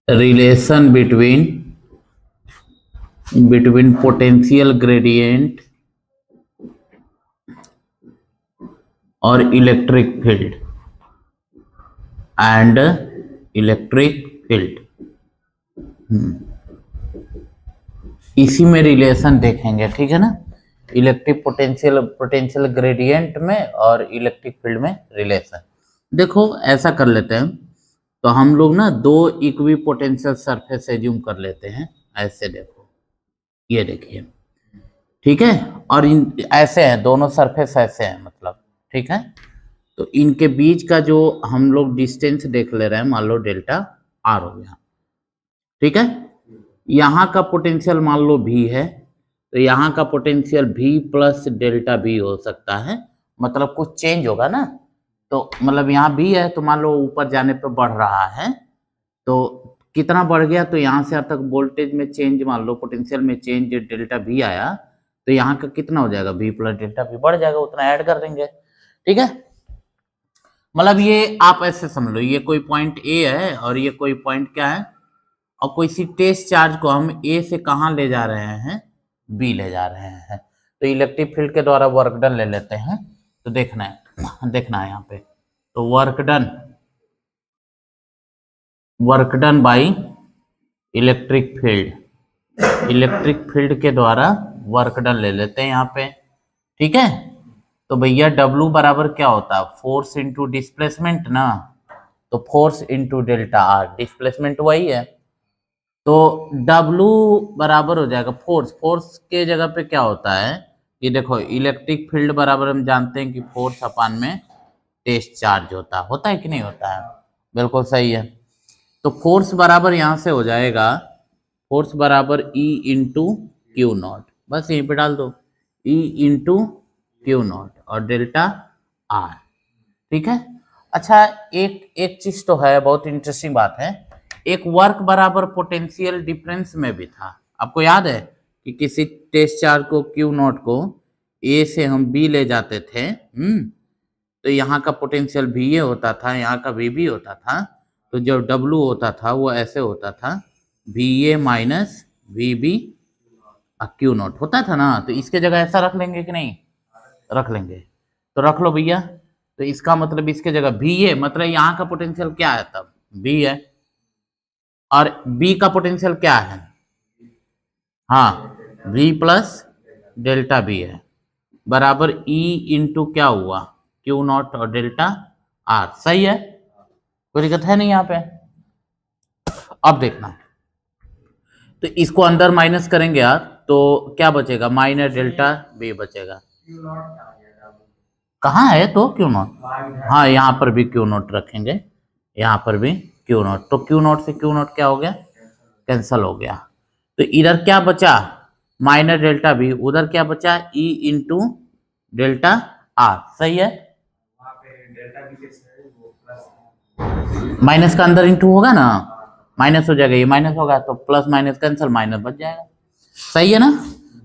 Relation between potential gradient और electric field and electric field. इसी में रिलेशन देखेंगे, ठीक है ना। इलेक्ट्रिक पोटेंशियल ग्रेडियंट में और इलेक्ट्रिक फील्ड में रिलेशन। देखो ऐसा कर लेते हैं, तो हम लोग ना दो इक्वी पोटेंशियल सरफेस एज्यूम कर लेते हैं। ऐसे देखो, ये देखिए, ठीक है। और इन ऐसे हैं दोनों सरफेस, ऐसे हैं मतलब, ठीक है। तो इनके बीच का जो हम लोग डिस्टेंस देख ले रहे हैं, मान लो डेल्टा आर हो गया, ठीक है। यहाँ का पोटेंशियल मान लो भी है, तो यहाँ का पोटेंशियल भी प्लस डेल्टा भी हो सकता है, मतलब कुछ चेंज होगा ना। तो मतलब यहाँ भी है, तो मान लो ऊपर जाने पर बढ़ रहा है, तो कितना बढ़ गया, तो यहाँ से यहाँ तक वोल्टेज में चेंज, मान लो पोटेंशियल में चेंज डेल्टा भी आया, तो यहाँ का कितना हो जाएगा, भी प्लस डेल्टा भी बढ़ जाएगा, उतना ऐड कर देंगे, ठीक है। मतलब ये आप ऐसे समझ लो, ये कोई पॉइंट ए है और ये कोई पॉइंट क्या है, और कोई सी टेस्ट चार्ज को हम ए से कहाँ ले जा रहे हैं, बी ले जा रहे हैं। तो इलेक्ट्रिक फील्ड के द्वारा वर्क डन ले लेते हैं। तो देखना है यहाँ पे, तो work done by electric field के द्वारा वर्क डन ले लेते हैं यहाँ पे, ठीक है। तो भैया W बराबर क्या होता है, फोर्स इंटू डिस्प्लेसमेंट ना, तो force into delta R, displacement वही है, तो W बराबर हो जाएगा फोर्स के जगह पे क्या होता है, ये देखो इलेक्ट्रिक फील्ड बराबर हम जानते हैं कि फोर्स अपान में टेस्ट चार्ज होता है कि नहीं होता है, बिल्कुल सही है। तो फोर्स बराबर यहाँ से हो जाएगा, फोर्स बराबर E इंटू क्यू नॉट, बस यहीं पे डाल दो, E इंटू क्यू नॉट और डेल्टा आर, ठीक है। अच्छा, एक चीज तो है, बहुत इंटरेस्टिंग बात है, एक वर्क बराबर पोटेंशियल डिफरेंस में भी था। आपको याद है कि किसी टेस्ट चार्ज को क्यू नॉट को ए से हम बी ले जाते थे, तो यहाँ का पोटेंशियल भी ये होता था, यहाँ का भी होता था, तो जो W होता था वो ऐसे होता था, VA minus VB Q not होता था ना। तो इसके जगह ऐसा रख लेंगे कि नहीं, रख लेंगे, तो रख लो भैया। तो इसका मतलब इसके जगह VA, मतलब यहाँ का पोटेंशियल क्या है तब, B है, और B का पोटेंशियल क्या है, हाँ V प्लस डेल्टा B है, बराबर E इंटू क्या हुआ, क्यू नॉट और डेल्टा आर, सही है, कोई दिक्कत है नहीं यहाँ पे। अब देखना, तो इसको अंदर माइनस करेंगे यार, तो क्या बचेगा, माइनस डेल्टा B बचेगा, कहाँ है तो क्यू नॉट, हाँ यहाँ पर भी क्यू नॉट रखेंगे, यहाँ पर भी क्यू नॉट, तो क्यू नॉट से क्यू नॉट क्या हो गया, कैंसल हो गया। तो इधर क्या बचा, माइनस डेल्टा B, उधर क्या बचा, E इंटू डेल्टा आर, सही है। माइनस का अंदर इंटू होगा ना, माइनस हो जाएगा, ये माइनस होगा तो प्लस माइनस कैंसल, माइनस बच जाएगा, सही है ना।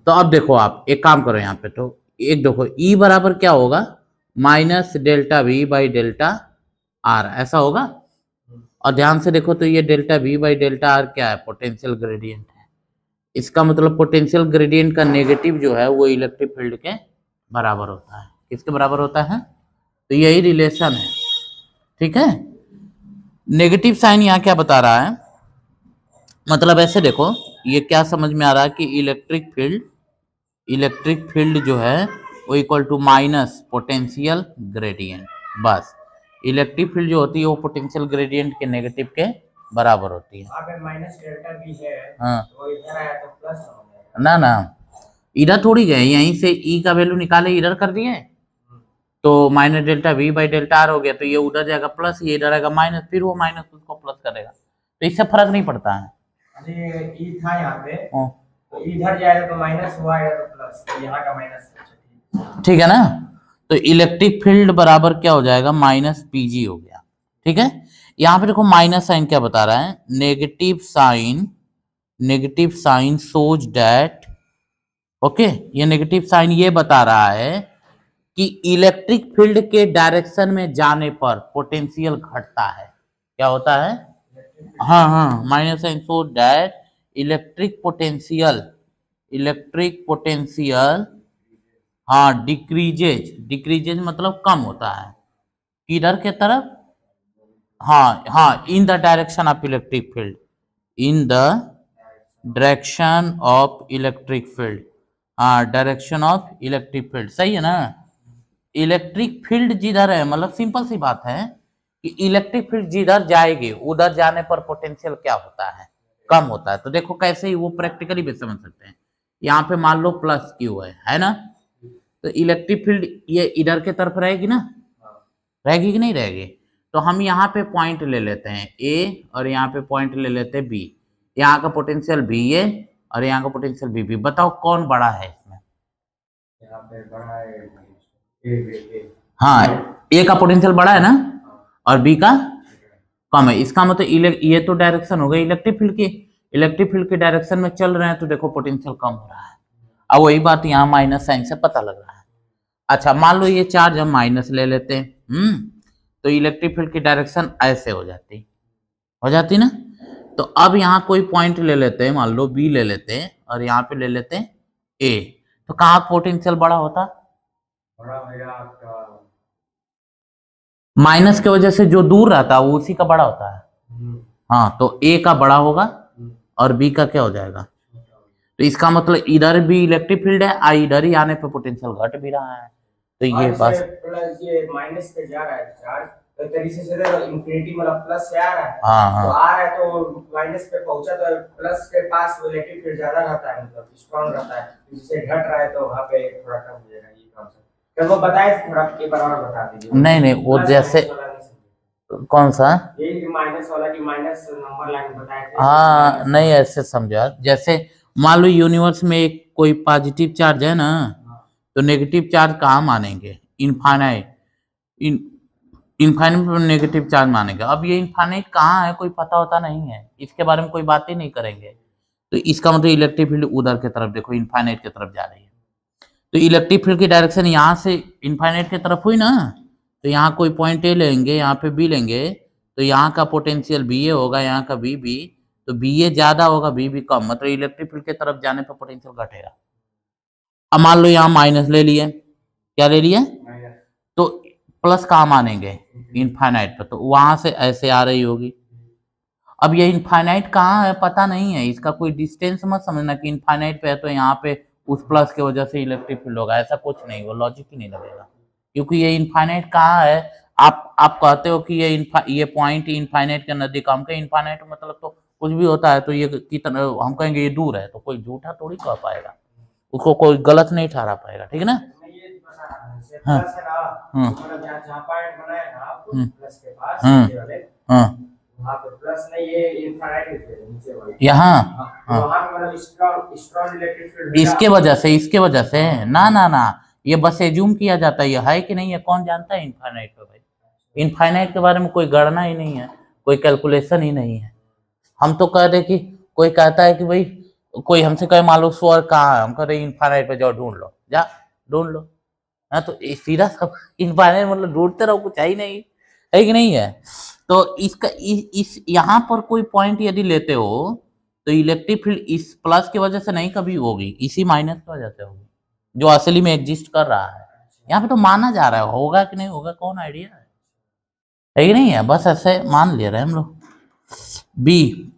तो अब देखो आप एक काम करो यहाँ पे, तो एक देखो E बराबर क्या होगा, minus delta V by delta are, ऐसा होगा। और ध्यान से देखो, तो ये delta V by delta are क्या है, पोटेंशियल ग्रेडियंट है। इसका मतलब पोटेंशियल ग्रेडियंट का नेगेटिव जो है वो इलेक्ट्रिक फील्ड के बराबर होता है, किसके बराबर होता है, तो यही रिलेशन है, ठीक है। नेगेटिव साइन यहाँ क्या बता रहा है, मतलब ऐसे देखो, ये क्या समझ में आ रहा है कि इलेक्ट्रिक फील्ड जो है वो equal to minus potential gradient, बस इलेक्ट्रिक फील्ड जो होती है वो पोटेंशियल ग्रेडियंट के नेगेटिव के बराबर होती है। माइनस डेल्टा भी है, हाँ, तो इधर आया तो प्लस हो गया ना, इधर थोड़ी गए, यहीं से E का वैल्यू निकाले इधर कर दिए, तो minus delta V by delta are हो गया, तो ये उधर जाएगा प्लस, ये इधर आएगा माइनस, फिर वो माइनस उसको प्लस करेगा, तो इससे फर्क नहीं पड़ता है। अरे E था यहाँ पे, तो इधर जाएगा तो माइनस हुआ है तो प्लस, यहाँ का माइनस, ठीक है ना। तो इलेक्ट्रिक फील्ड बराबर क्या हो जाएगा, माइनस PG हो गया, ठीक है। यहाँ पे देखो माइनस साइन क्या बता रहा है, negative sign shows that, okay, ये नेगेटिव साइन ये बता रहा है कि इलेक्ट्रिक फील्ड के डायरेक्शन में जाने पर पोटेंशियल घटता है, क्या होता है, हाँ हाँ minus sign, so that electric potential हाँ डिक्रीजेज मतलब कम होता है किधर के तरफ, हाँ हाँ in the direction of electric field, in the direction of electric field, हाँ डायरेक्शन ऑफ इलेक्ट्रिक फील्ड सही है ना। इलेक्ट्रिक फील्ड जिधर है मतलब सिंपल सी बात है कि इलेक्ट्रिक फील्ड जिधर जाएगी उधर जाने पर पोटेंशियल क्या होता है, कम होता है। तो देखो कैसे ही वो प्रैक्टिकली भी समझ सकते हैं। यहाँ पे मान लो प्लस क्यू है ना, तो इलेक्ट्रिक फील्ड ये इधर के तरफ रहेगी ना, रहेगी कि नहीं रहेगी। तो हम यहाँ पे पॉइंट ले लेते हैं ए और यहाँ पे पॉइंट ले लेते हैं बी, यहाँ का पोटेंशियल बी ए और यहाँ का पोटेंशियल बी बी। बताओ कौन बड़ा है इसमें, यहाँ पे बड़ा है ए। हाँ ए का पोटेंशियल बड़ा है ना और बी का कम है। इसका मतलब ये तो डायरेक्शन हो गई इलेक्ट्रिक फील्ड की, इलेक्ट्रिक फील्ड के डायरेक्शन में चल रहे हैं तो देखो पोटेंशियल कम हो रहा है। अब वही बात यहाँ माइनस साइन से पता लग रहा है। अच्छा मान लो ये चार्ज हम माइनस ले लेते हैं, तो इलेक्ट्रिक फील्ड की डायरेक्शन ऐसे हो जाती ना। तो अब यहाँ कोई पॉइंट ले लेते हैं, मान लो बी ले लेते हैं और यहाँ पे ले लेते हैं ए, तो कहाँ पोटेंशियल बड़ा होता, बड़ा होगा आपका माइनस की वजह से जो दूर रहता है वो उसी का बड़ा होता है। हाँ तो ए का बड़ा होगा और बी का क्या हो जाएगा। तो इसका मतलब इधर भी इलेक्ट्रिक फील्ड है, इधर ही आने पे पोटेंशियल घट भी रहा है। तो ये बस प्लस ये माइनस पे जा रहा है चार्ज, तो तरीके से इंफिनिटी मतलब प्लस से आ रहा है। हाँ तो आ रहा है तो माइनस पे पहुंचा तो प्लस के पास इलेक्ट्रिक फील्ड ज्यादा रहता है, मतलब स्ट्रांग रहता है। जिससे घट रहा है तो वहां पे थोड़ा कम हो जाएगा। ये काम से तो वो बताए थोड़ा एक बार और बता दीजिए। नहीं वो जैसे कौन सा ये माइनस वाला की माइनस नंबर लाइन बताए थे। हाँ नहीं ऐसे समझा, जैसे मान लो यूनिवर्स में एक कोई पॉजिटिव चार्ज है ना, तो नेगेटिव चार्ज कहाँ मानेंगे, इनफाइनाइट, इनफाइनाइट पर नेगेटिव चार्ज मानेंगे। अब ये इनफाइनाइट कहाँ है कोई पता होता नहीं है, इसके बारे में कोई बात ही नहीं करेंगे। तो इसका मतलब इलेक्ट्रिक फील्ड उधर की तरफ देखो इनफाइनाइट की तरफ जा रही है। तो इलेक्ट्रिक फील्ड की डायरेक्शन यहाँ से इनफाइनाइट की तरफ हुई ना, तो यहाँ कोई पॉइंट ए लेंगे, यहाँ पे बी लेंगे, तो यहाँ का पोटेंशियल बी ए होगा, यहाँ का बी बी, तो बी ए ज्यादा होगा बी बी कम, मतलब इलेक्ट्रिक फील्ड की तरफ जाने पर पोटेंशियल घटेगा। अब मान लो यहाँ माइनस ले लिए, क्या ले लिए, तो प्लस कहाँ मानेंगे, इनफाइनाइट पर, तो वहां से ऐसे आ रही होगी। अब ये इनफाइनाइट कहाँ है पता नहीं है, इसका कोई डिस्टेंस मत समझना कि इनफाइनाइट पे है तो यहाँ पे उस प्लस की वजह से इलेक्ट्रिक फील्ड होगा, ऐसा कुछ नहीं, वो लॉजिक ही नहीं लगेगा। क्योंकि ये इनफाइनाइट कहाँ है, आप कहते हो कि ये पॉइंट इनफाइनाइट के नजदीक, हम कहें इनफाइनाइट मतलब तो कुछ भी होता है तो ये कितना, हम कहेंगे ये दूर है, तो कोई झूठा थोड़ी कह पाएगा, उसको कोई गलत नहीं ठहरा पाएगा, ठीक है ना। हाँ हाँ यहाँ इसके वजह से ना ये बस एज्यूम किया जाता है कि नहीं है, कौन जानता है इनफाइनाइट पे भाई, इनफाइनाइट के बारे में कोई गणना ही नहीं है, कोई कैलकुलेशन ही नहीं है। हम तो कह दे कि कोई कहता है कि भाई कोई हमसे कहे मान लो स्वर कहाँ है, हम कह रहे इनफाइनाइट पे जाओ ढूंढ लो, जा ढूंढ लो, हाँ तो सीधा सब इनफाइनाइट मतलब ढूंढते रहो, कुछ है ही नहीं, है कि नहीं है। तो इसका इस यहाँ पर कोई पॉइंट यदि लेते हो तो इलेक्ट्रिक फील्ड इस प्लस की वजह से नहीं कभी होगी, इसी माइनस की वजह से होगी जो असली में एग्जिस्ट कर रहा है। यहाँ पे तो माना जा रहा है, होगा कि नहीं होगा कौन आइडिया है कि नहीं है, बस ऐसे मान ले रहे हैं हम लोग। बी,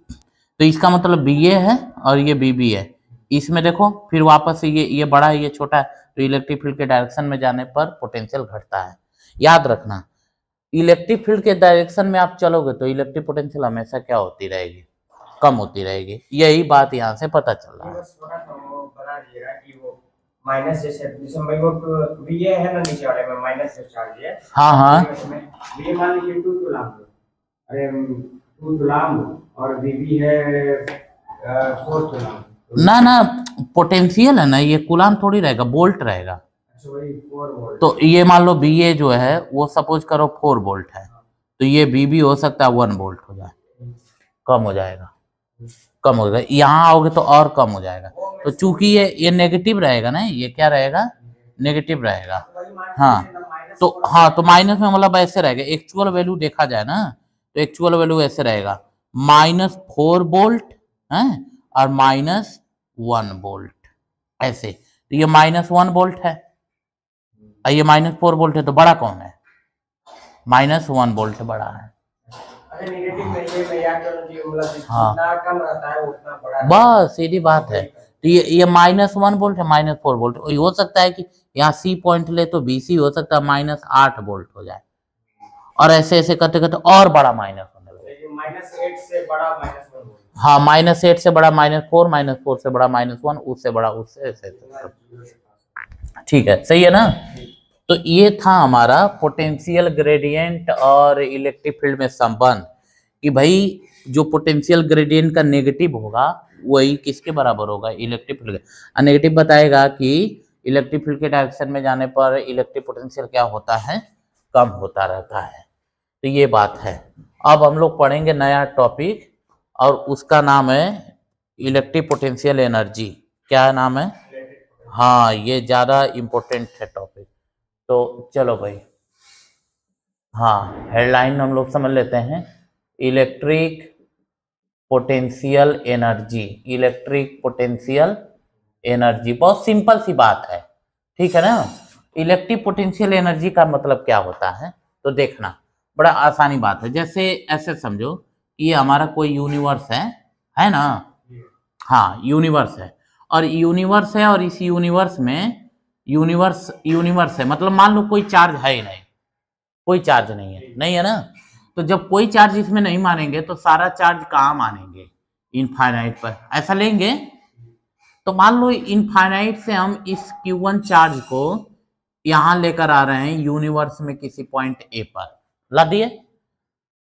तो इसका मतलब बी ए है और ये बी बी है। इसमें देखो फिर वापस ये बड़ा है ये छोटा है, तो इलेक्ट्रिक फील्ड के डायरेक्शन में जाने पर पोटेंशियल घटता है। याद रखना इलेक्ट्रिक फील्ड के डायरेक्शन में आप चलोगे तो इलेक्ट्रिक पोटेंशियल हमेशा क्या होती रहेगी, कम होती रहेगी। यही बात यहाँ से पता चल रहा है। माइनस जैसे वो बी ए है ना नीचे वाले में माइनस से चार्ज है। हाँ बी मान लीजिए 2 कूलम, अरे 2 कूलम और बी है 4 कूलम। ना पोटेंशियल है ना, ये कूलम थोड़ी रहेगा, बोल्ट रहेगा। अच्छा वही 4 वोल्ट। तो ये मान लो बी ए जो है वो सपोज करो 4 वोल्ट है, तो ये बी बी हो सकता है 1 वोल्ट हो जाए, कम हो जाएगा, कम हो जाएगा। यहाँ आओगे तो और कम हो जाएगा। तो चूंकि ये नेगेटिव रहेगा ना, ये क्या रहेगा, नेगेटिव रहेगा। हाँ तो माइनस में मतलब ऐसे रहेगा, एक्चुअल वैल्यू देखा जाए ना तो एक्चुअल वैल्यू ऐसे रहेगा, -4 वोल्ट है और -1 वोल्ट, ऐसे। तो ये -1 वोल्ट है और ये -4 वोल्ट है, तो बड़ा कौन है? -1 वोल्ट बड़ा है। नेगेटिव में ये या तो मतलब हाँ, जितना कम रहता है उतना बड़ा, बस सीधी बात है। तो ये -1 वोल्ट है, -4 वोल्ट। हो सकता है कि यहाँ सी पॉइंट ले तो BC हो सकता है -8 वोल्ट हो जाए, और ऐसे ऐसे करते करते और बड़ा माइनस होने लगे। -8 से बड़ा -1 वोल्ट, हाँ, -8 से बड़ा -4, -4 से बड़ा -1, उससे बड़ा उससे, ऐसे। ठीक है, सही है ना? तो ये था हमारा पोटेंशियल ग्रेडियंट और इलेक्ट्रिक फील्ड में संबंध, कि भाई जो पोटेंशियल ग्रेडियंट का नेगेटिव होगा वही किसके बराबर होगा? इलेक्ट्रिक फील्ड के। नेगेटिव बताएगा कि इलेक्ट्रिक फील्ड के डायरेक्शन में जाने पर इलेक्ट्रिक पोटेंशियल क्या होता है? कम होता रहता है। तो ये बात है। अब हम लोग पढ़ेंगे नया टॉपिक, और उसका नाम है इलेक्ट्रिक पोटेंशियल एनर्जी। क्या नाम है? हाँ, ये ज़्यादा इम्पोर्टेंट है टॉपिक। तो चलो भाई, हाँ, हेडलाइन हम लोग समझ लेते हैं। Electric potential energy, electric potential energy, बहुत सिंपल सी बात है, ठीक है ना? इलेक्ट्रिक पोटेंशियल एनर्जी का मतलब क्या होता है? तो देखना, बड़ा आसानी बात है। जैसे ऐसे समझो कि ये हमारा कोई यूनिवर्स है ना? हाँ, यूनिवर्स है, और यूनिवर्स है, और इस यूनिवर्स में यूनिवर्स है, मतलब मान लो कोई चार्ज है ही नहीं, कोई चार्ज नहीं है ना? तो जब कोई चार्ज इसमें नहीं मानेंगे तो सारा चार्ज कहाँ मानेंगे? इनफाइनाइट पर, ऐसा लेंगे। तो मान लो इनफाइनाइट से हम इस Q1 चार्ज को यहां लेकर आ रहे हैं यूनिवर्स में किसी पॉइंट A पर, ला दिए।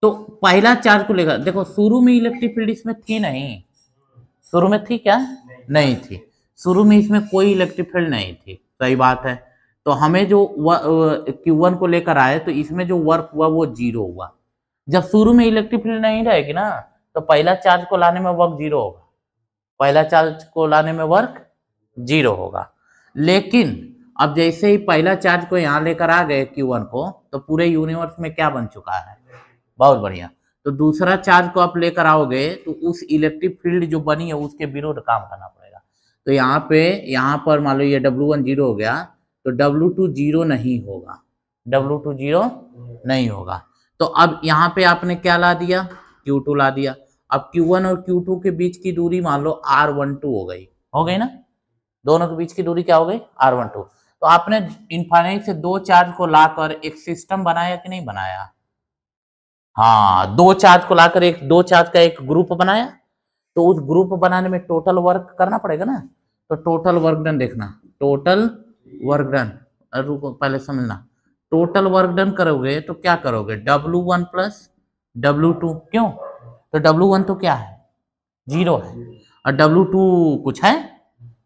तो पहला चार्ज को लेकर देखो, शुरू में इलेक्ट्रिक फील्ड इसमें थी नहीं, शुरू में थी क्या? नहीं थी, शुरू में इसमें कोई इलेक्ट्रिक फील्ड नहीं थी, सही बात है। तो हमें जो Q1 को लेकर आए तो इसमें जो वर्क हुआ वो 0 हुआ। जब शुरू में इलेक्ट्रिक फील्ड नहीं रहेगी ना, तो पहला चार्ज को लाने में वर्क 0 होगा, पहला चार्ज को लाने में वर्क 0 होगा। लेकिन अब जैसे ही पहला चार्ज को यहाँ लेकर आ गए Q1 को, तो पूरे यूनिवर्स में क्या बन चुका है? बहुत बढ़िया। तो दूसरा चार्ज को आप लेकर आओगे तो उस इलेक्ट्रिक फील्ड जो बनी है उसके विरुद्ध काम करना पड़ेगा। तो यहाँ पर मान लो ये W1 0 हो गया, तो W2 0 नहीं होगा, W2 0 नहीं होगा। तो अब यहाँ पे आपने क्या ला दिया? Q2 ला दिया। अब Q1 और Q2 के बीच की दूरी मान लो R12 हो गई ना? दोनों के बीच की दूरी क्या हो गई? R12। तो आपने इनफाइनाइट से दो चार्ज को लाकर एक सिस्टम बनाया कि नहीं बनाया? हाँ, दो चार्ज को लाकर दो चार्ज का एक ग्रुप बनाया। तो उस ग्रुप बनाने में टोटल वर्क करना पड़ेगा ना? तो टोटल वर्क डन देखना, टोटल वर्क डन, रुको पहले समझना, टोटल वर्क डन करोगे तो क्या करोगे? W1 प्लस W2, क्यों? तो W1 तो क्या है? 0 है, और W2 कुछ है,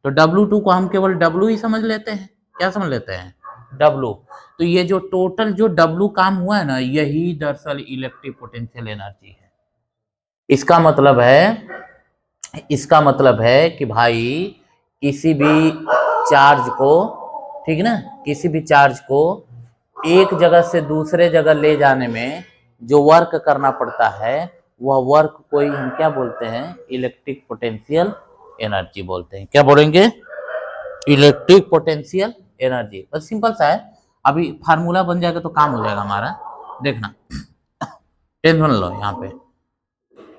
तो W2 को हम केवल W ही समझ लेते हैं। क्या समझ लेते हैं? W। तो ये जो टोटल जो W काम हुआ है ना, यही दरअसल इलेक्ट्रिक पोटेंशियल एनर्जी है। इसका मतलब है कि भाई किसी भी चार्ज को, ठीक है ना, किसी भी चार्ज को एक जगह से दूसरे जगह ले जाने में जो वर्क करना पड़ता है, वह वर्क कोई हम क्या बोलते हैं? इलेक्ट्रिक पोटेंशियल एनर्जी बोलते हैं। क्या बोलेंगे? Electric potential energy. बस सिंपल सा है, अभी फार्मूला बन जाएगा तो काम हो जाएगा हमारा, देखना, टेंशन लो यहाँ पे।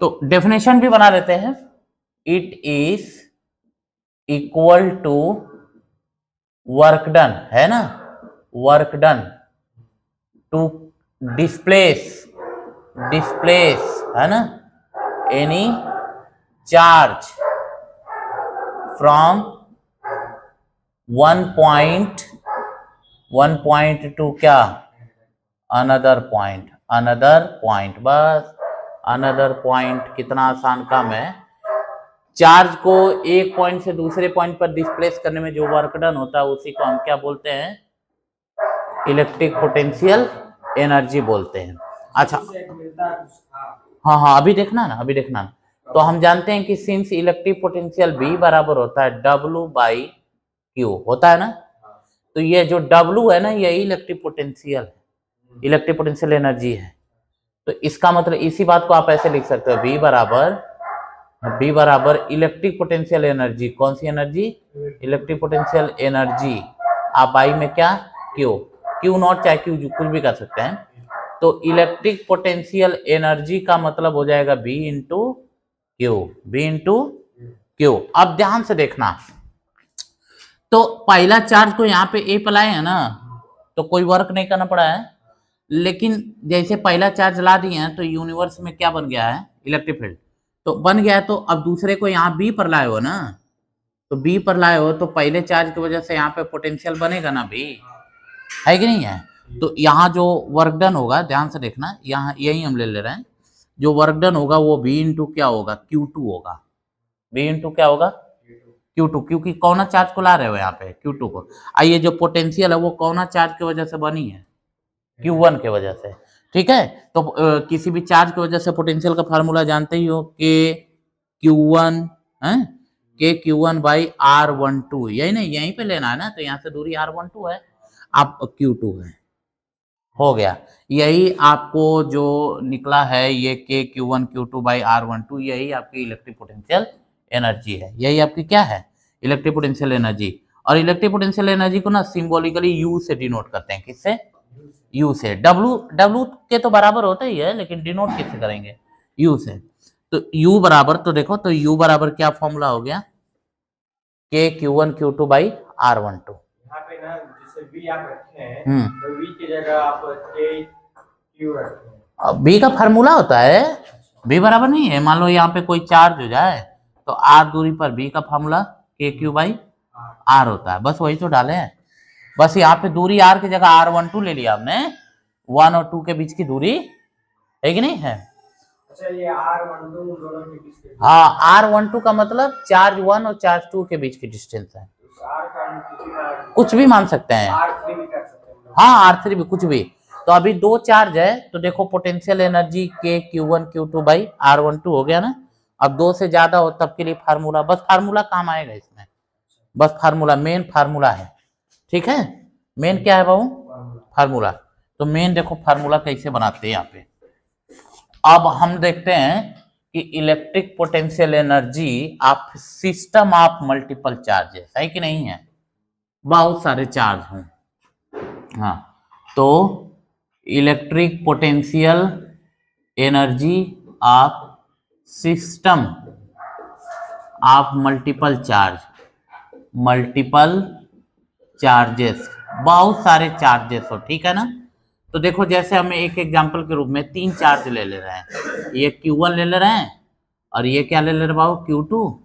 तो डेफिनेशन भी बना लेते हैं। It is equal to work done, है ना? वर्क डन टू डिस्प्लेस, है ना, any charge from one point to क्या? Another point. बस अनदर पॉइंट, कितना आसान काम है। चार्ज को एक पॉइंट से दूसरे पॉइंट पर डिस्प्लेस करने में जो वर्क डन होता है उसी को हम क्या बोलते हैं? इलेक्ट्रिक पोटेंशियल एनर्जी बोलते हैं। अच्छा, हाँ, अभी देखना ना। तो हम जानते हैं कि सिंस इलेक्ट्रिक पोटेंशियल B बराबर होता है W/Q, होता है ना? तो ये जो W है ना, ये इलेक्ट्रिक पोटेंशियल एनर्जी है। तो इसका मतलब इसी बात को आप ऐसे लिख सकते हो, बी बराबर इलेक्ट्रिक पोटेंशियल एनर्जी, कौन सी एनर्जी, इलेक्ट्रिक पोटेंशियल एनर्जी, आप आई में क्या, क्यू नॉट चाहे क्यू कुछ भी कर सकते हैं। तो इलेक्ट्रिक पोटेंशियल एनर्जी का मतलब हो जाएगा बी इंटू क्यू। अब ध्यान से देखना, तो पहला चार्ज को यहाँ पे ए पलाए है ना, तो कोई वर्क नहीं करना पड़ा है, लेकिन जैसे पहला चार्ज ला दिए हैं तो यूनिवर्स में क्या बन गया है, इलेक्ट्रिक फील्ड तो बन गया है। तो अब दूसरे को यहाँ बी पर लाए हो ना, तो बी पर लाए हो तो पहले चार्ज की वजह से यहाँ पे पोटेंशियल बनेगा ना बी, है कि नहीं है। तो यहाँ जो वर्क डन होगा, ध्यान से देखना, यहाँ यही हम ले रहे हैं, जो वर्क डन होगा वो बी इंटू क्या होगा, Q2 होगा, बी इंटू क्या होगा, Q2, क्योंकि कौन चार्ज को ला रहे हो यहाँ पे, Q2 को। आइए जो पोटेंशियल है वो कौन चार्ज की वजह से बनी है, Q1 के वजह से, ठीक है। तो किसी भी चार्ज की वजह से पोटेंशियल का फार्मूला जानते ही हो, के Q1 बाई R12, यही नहीं, यहीं पे लेना है ना, तो यहाँ से दूरी R12 है, आप Q2 है, हो गया। यही आपको जो निकला है ये के Q1 Q2 बाई R12, यही आपकी इलेक्ट्रिक पोटेंशियल एनर्जी है, यही आपकी क्या है, इलेक्ट्रिक पोटेंशियल एनर्जी। और इलेक्ट्रिक पोटेंशियल एनर्जी को ना सिंबॉलिकली यू से डिनोट करते हैं, किससे, यू से। डब्लू के तो बराबर होता ही है, लेकिन डिनोट किससे करेंगे, यू से। तो यू बराबर, तो देखो, तो यू बराबर क्या फॉर्मूला हो गया, के Q1 Q2 बाई R12। यहाँ पे ना जैसे बी आप रखे हैं, तो बी की जगह आप के क्यू रखे हैं। बी का फार्मूला होता है, बी बराबर नहीं है, मान लो यहाँ पे कोई चार्ज हो जाए तो आर दूरी पर बी का फार्मूला के क्यू बाई आर होता है, बस वही तो डाले हैं। बस यहाँ पे दूरी आर की जगह R12 ले लिया आपने, 1 और 2 के बीच की दूरी है कि नहीं है। अच्छा, ये R12 दोनों के बीच के, हाँ, R12 का मतलब चार्ज 1 और चार्ज 2 के बीच की डिस्टेंस है, कुछ भी मान सकते हैं, R3 भी कर सकते हैं, हाँ R3 भी, कुछ भी। तो अभी दो चार्ज है, तो देखो पोटेंशियल एनर्जी के Q1 Q2 बाई R12 हो गया ना। अब दो से ज्यादा हो तब के लिए फार्मूला, बस फार्मूला काम आएगा इसमें, बस फार्मूला, मेन फार्मूला है, ठीक है। मेन क्या है बाबू, फार्मूला। तो मेन देखो फार्मूला कैसे बनाते हैं यहाँ पे। अब हम देखते हैं कि electric potential energy of system of multiple charges, है कि नहीं है, बहुत सारे चार्ज हैं, हाँ। तो electric potential energy of system of multiple charges, बहुत सारे चार्जेस हो, ठीक है ना। तो देखो जैसे हमें एक एग्जांपल के रूप में 3 चार्ज ले रहे हैं, ये Q1 ले रहे हैं, और ये क्या ले रहे हैं बाबू, Q2,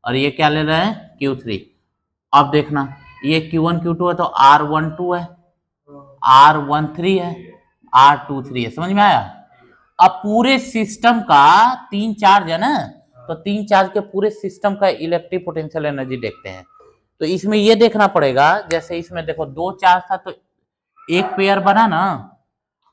और ये क्या ले रहे हैं, Q3। अब देखना, ये Q1 Q2 है तो R12 है, R13 है, R23 है, समझ में आया। अब पूरे सिस्टम का 3 चार्ज है ना, तो 3 चार्ज के पूरे सिस्टम का इलेक्ट्रिक पोटेंशियल एनर्जी देखते हैं। तो इसमें ये देखना पड़ेगा, जैसे इसमें देखो 2 चार्ज था तो एक पेयर बना ना,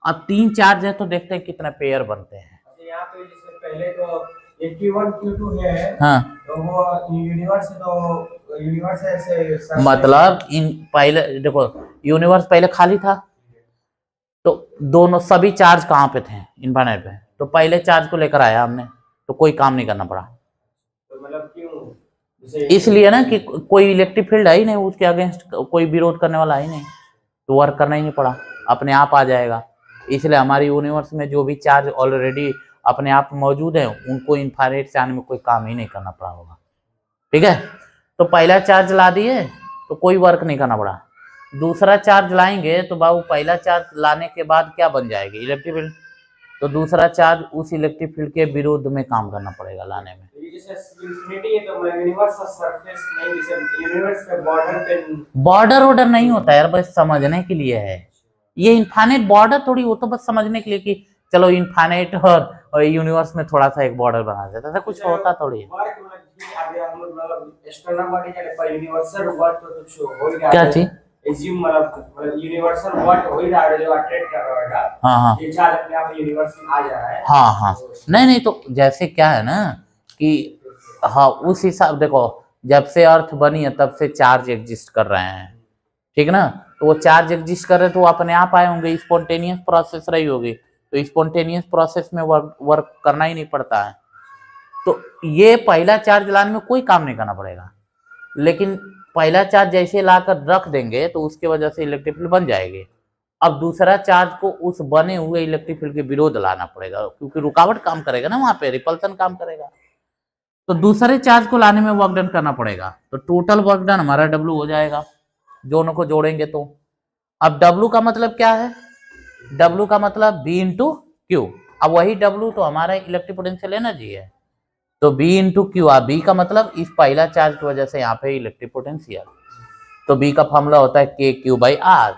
अब 3 चार्ज है तो देखते हैं कितने पेयर बनते हैं। यहाँ पे जैसे पहले तो ये Q1 Q2 है, हाँ, तो वो यूनिवर्स, तो यूनिवर्स ऐसे मतलब इन पहले देखो यूनिवर्स पहले खाली था, तो दोनों सभी चार्ज कहाँ पे थे, इनफाइनाइट पे, तो पहले चार्ज को लेकर आया हमने, तो कोई काम नहीं करना पड़ा। तो मतलब क्यों, इसलिए ना कि कोई इलेक्ट्रिक फील्ड है ही नहीं, उसके अगेंस्ट कोई विरोध करने वाला है ही नहीं, तो वर्क करना ही नहीं पड़ा, अपने आप आ जाएगा। इसलिए हमारे यूनिवर्स में जो भी चार्ज ऑलरेडी अपने आप मौजूद है, उनको इन्फाइनाइट से आने में कोई काम ही नहीं करना पड़ा होगा, ठीक है। तो पहला चार्ज ला दिए तो कोई वर्क नहीं करना पड़ा, दूसरा चार्ज लाएंगे तो बाबू पहला चार्ज लाने के बाद क्या बन जाएगी, इलेक्ट्रिक फील्ड, तो दूसरा चार्ज उस इलेक्ट्रिक फील्ड के विरोध में काम करना पड़ेगा लाने में। बॉर्डर ऑर्डर नहीं होता यार, बस समझने के लिए है, ये इनफाइनाइट बॉर्डर थोड़ी, वो तो बस समझने के लिए कि चलो इनफाइनाइट और यूनिवर्स में थोड़ा सा एक बॉर्डर बना देता है, कुछ होता थोड़ी है। क्या चीज, यूनिवर्सल व्हाट हो ही रहा है, जो अट्रैक्ट कर रहा है, हाँ, ये चार्ज अपने आप यूनिवर्स में आ जा रहा है, हाँ, नहीं, तो जैसे क्या है ना कि हाँ, उस हिसाब देखो, जब से अर्थ बनी है तब से चार्ज एग्जिस्ट कर रहे हैं, ठीक ना। तो वो चार्ज एग्जिस्ट कर रहे तो वो अपने आप आए होंगे, स्पॉन्टेनियस प्रोसेस रही होगी, तो स्पॉन्टेनियस प्रोसेस में वर्क करना ही नहीं पड़ता है। तो ये पहला चार्ज लाने में कोई काम नहीं करना पड़ेगा, लेकिन पहला चार्ज जैसे लाकर रख देंगे तो उसके वजह से इलेक्ट्रिक फील्ड बन जाएगी। अब दूसरा चार्ज को उस बने हुए इलेक्ट्रिक फील्ड के विरोध लाना पड़ेगा, क्योंकि रुकावट काम करेगा ना, वहां पे रिपल्सन काम करेगा। तो दूसरे चार्ज को लाने में वर्क डन करना पड़ेगा। तो टोटल वर्क डन हमारा W हो जाएगा, दोनों को जोड़ेंगे तो। अब W का मतलब क्या है? W का मतलब B इंटू क्यू। अब वही W तो हमारा इलेक्ट्रिक पोटेंशियल एनर्जी है, तो B इंटू क्यू। B का मतलब इस पहला चार्ज की वजह से यहाँ पे इलेक्ट्रिक पोटेंशियल, तो B का फॉर्मूला होता है KQ/R।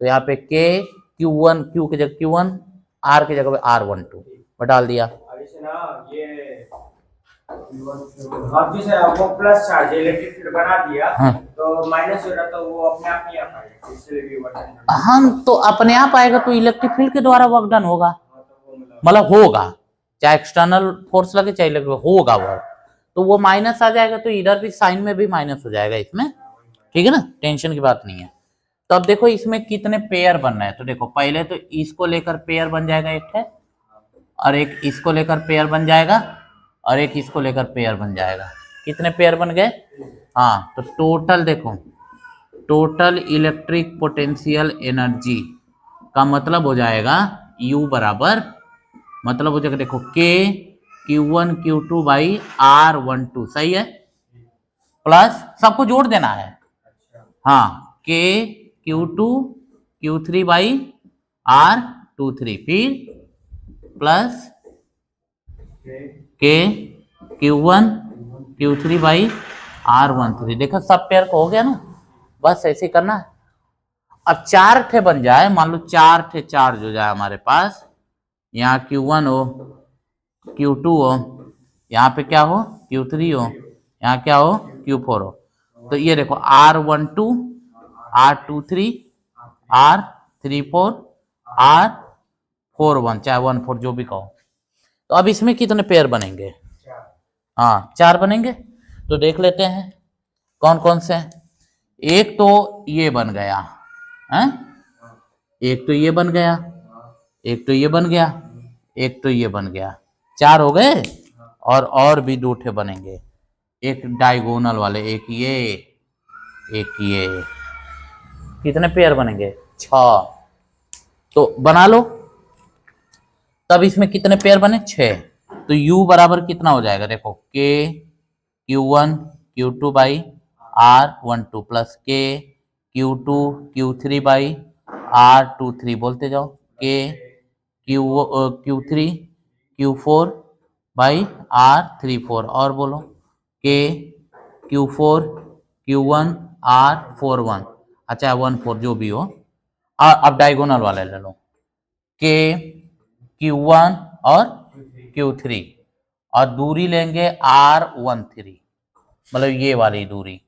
तो यहाँ पे Q1, Q की जगह Q1, R की जगह पे R12 डाल दिया। अब जैसे वो प्लस चार्ज इलेक्ट्रिक फील्ड बना दिया, हाँ। तो माइनस हो रहा तो वो अपने आप नहीं आ पाएगा, इसलिए भी वर्क डन। हम तो अपने आप आएगा तो इलेक्ट्रिक फील्ड के द्वारा वर्क डन होगा, मतलब होगा, चाहे एक्सटर्नल फोर्स लगे चाहे इलेक्ट्रिक होगा वर्क। तो वो माइनस आ जाएगा, तो इधर भी साइन में भी माइनस हो जाएगा इसमें, ठीक है ना, टेंशन की बात नहीं है। तो अब देखो इसमें कितने पेयर बन रहे हैं। तो देखो पहले तो इसको लेकर पेयर बन जाएगा एक है, और एक इसको लेकर पेयर बन जाएगा, और एक इसको लेकर पेयर बन जाएगा। कितने पेयर बन गए? हाँ, तो टोटल देखो, टोटल इलेक्ट्रिक पोटेंशियल एनर्जी का मतलब हो जाएगा U बराबर, मतलब हो जाएगा देखो KQ1 Q2/R12, सही है, प्लस सबको जोड़ देना है, हाँ, KQ2 Q3/R23, फिर प्लस KQ1 Q3/R13। देखो सब पेयर को हो गया ना, बस ऐसे करना है। अब 4 ठे बन जाए, मान लो 4 ठे चार्ज हो जाए हमारे पास, यहाँ Q1 हो, Q2 हो, यहाँ पे क्या हो Q3 हो, यहाँ क्या हो Q4 हो। तो ये देखो R12, R23, R34, R41, चाहे 14 जो भी कहो। तो अब इसमें कितने पेयर बनेंगे? हाँ, 4 बनेंगे। तो देख लेते हैं कौन कौन से हैं। एक तो ये बन गया है, एक तो ये बन गया, एक तो ये बन गया, एक तो ये बन गया, 4 हो गए। और भी 2 ठे बनेंगे, एक डायगोनल वाले, एक ये, एक ये। कितने पेयर बनेंगे? 6। तो बना लो। तब इसमें कितने पेयर बने? 6। तो U बराबर कितना हो जाएगा? देखो KQ1 Q2/R12 plus KQ2 Q3/R23, बोलते जाओ, Q3 Q4/R34, और बोलो KQ4 Q1 R41, अच्छा 14 जो भी हो। अब डायगोनल वाले ले लो, KQ1 और Q3, और दूरी लेंगे R13, मतलब ये वाली दूरी,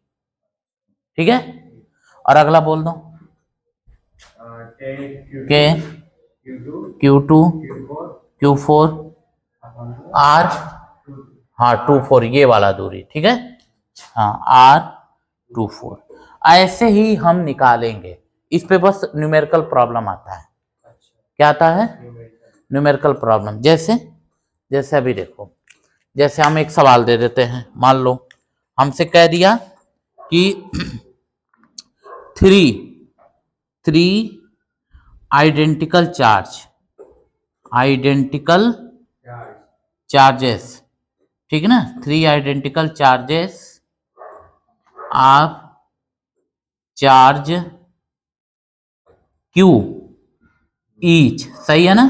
ठीक है। और अगला बोल दो KQ2 Q4 R, हाँ 24, ये वाला दूरी, ठीक है, हाँ R24। ऐसे ही हम निकालेंगे। इस पे बस न्यूमेरिकल प्रॉब्लम आता है। क्या आता है? Numerical problem. जैसे अभी देखो, जैसे हम एक सवाल दे देते हैं, मान लो हमसे कह दिया कि 3 आइडेंटिकल चार्जेस, ठीक है ना, 3 identical charges of charge Q each, सही है ना,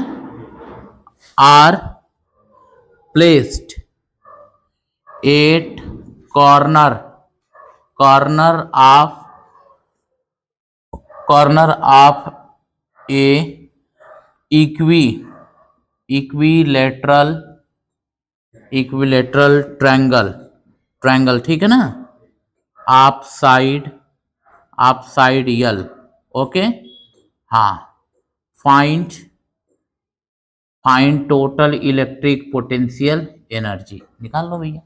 are placed at corner of a equilateral triangle, ठीक है ना, ऑफ साइड यल, ओके, हाँ, find total electric potential energy निकाल लो भैया।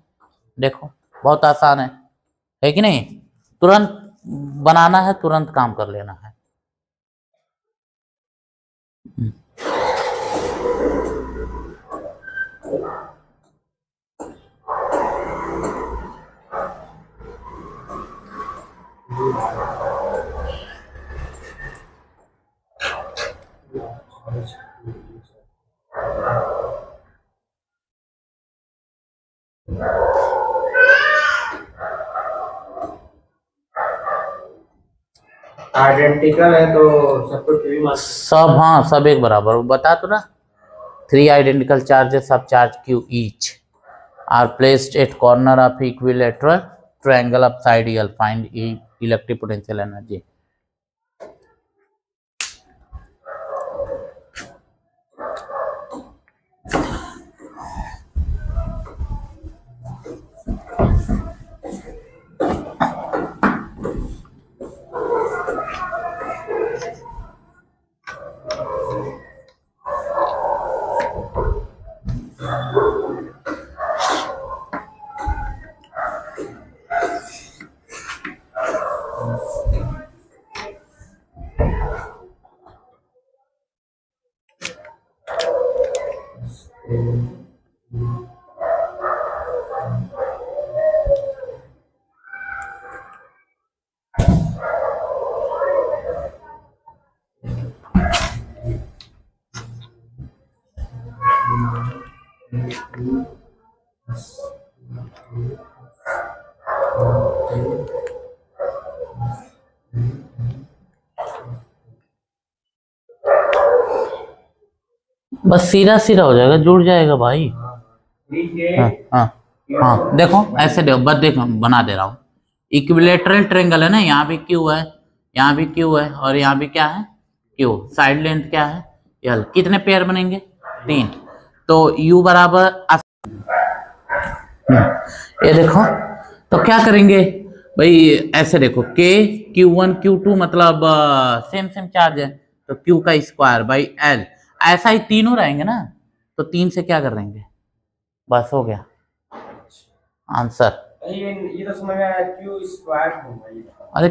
देखो बहुत आसान है कि नहीं? तुरंत बनाना है, तुरंत काम कर लेना है। आइडेंटिकल है तो सबको क्यू ही मान सब, हाँ सब एक बराबर, बता तो ना। 3 identical charges of charge q each are placed at corner of equilateral triangle of side L. Find electric potential energy. बस सीधा सीधा हो जाएगा, जुड़ जाएगा भाई। हाँ हाँ हाँ, देखो ऐसे देखो, बस देखो बना दे रहा हूँ। इक्विलेटरल ट्रायंगल है ना, यहाँ भी क्यू है, यहाँ भी क्यू है, और यहाँ भी क्या है, क्यू। साइड लेंथ क्या है, एल। कितने पेयर बनेंगे, 3। तो U बराबर ये देखो, तो क्या करेंगे भाई, ऐसे देखो K Q1 Q2 मतलब सेम सेम चार्ज है, तो Q का स्क्वायर बाई L। ऐसा ही तीनों रहेंगे ना, तो 3 से क्या कर देंगे, बस हो गया आंसर। ये तो समझ में आया, क्यू स्क्वायर होगा ये। अरे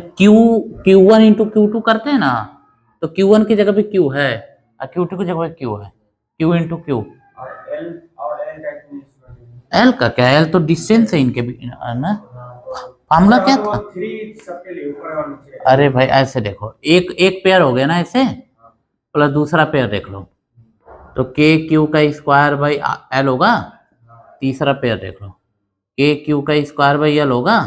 Q1 इंटू Q2 करते हैं ना, तो Q1 की जगह पे Q है और Q2 की जगह पे Q है, Q इंटू Q। और L का क्या, L तो डिस्टेंस है इनके ना, फार्मूला क्या था। 3 सबके लिए ऊपर और नीचे। अरे भाई ऐसे देखो, एक पेयर हो गया ना ऐसे, प्लस दूसरा पेयर देख लो, तो K Q का स्क्वायर बाई L होगा। तीसरा पेयर देख लो, K Q का स्क्वायर बाई L होगा,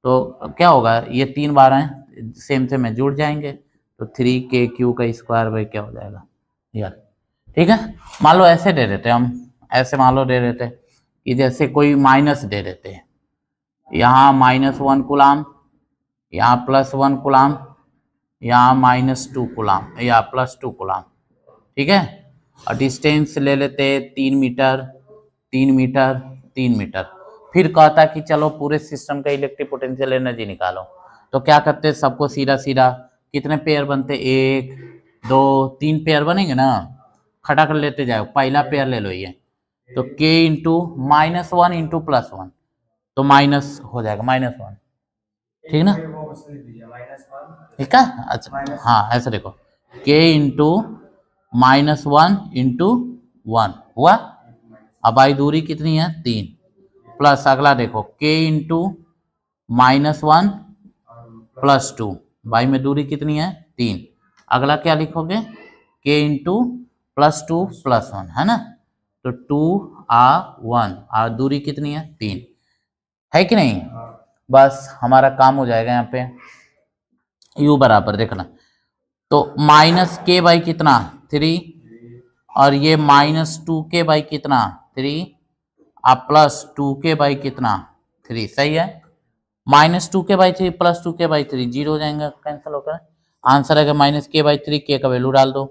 तो क्या होगा, ये 3 बार हैं सेम से में जुड़ जाएंगे, तो 3K Q का स्क्वायर बाई क्या हो जाएगा, L। ठीक है, मान लो ऐसे दे देते हम, ऐसे मान लो दे देते कि जैसे कोई माइनस दे देते हैं, यहाँ -1 कूलाम, यहाँ +1 कूलाम, यहाँ -2 कूलाम या +2 कूलाम। ठीक है, और डिस्टेंस ले लेते 3 मीटर 3 मीटर 3 मीटर। फिर कहता कि चलो पूरे सिस्टम का इलेक्ट्रिक पोटेंशियल एनर्जी निकालो, तो क्या करते, सबको सीधा सीधा कितने पेयर बनते, 1 2 3 पेयर बनेंगे ना, खड़ा कर लेते जाओ। पहला पेयर ले लो ये, तो K इंटू -1 इंटू +1, तो माइनस हो जाएगा -1। ठीक ना, ठीक है। अच्छा हाँ, ऐसे देखो, K इंटू -1 इंटू 1 हुआ। अब आई दूरी कितनी है, 3, प्लस अगला देखो K इंटू -1 +2, बाई में दूरी कितनी है, 3। अगला क्या लिखोगे, K इंटू +2 +1 है ना, तो 2 1 और दूरी कितनी है, 3 है कि नहीं। बस हमारा काम हो जाएगा यहाँ पे। U बराबर देखना, तो -K बाई कितना, 3, और ये -2K बाई कितना, 3, और +2K बाई कितना, 3। सही है, -2K by 3 +2K by 3 zero हो जाएंगे, कैंसिल होकर आंसर है -K बाई 3। K का वैल्यू डाल दो,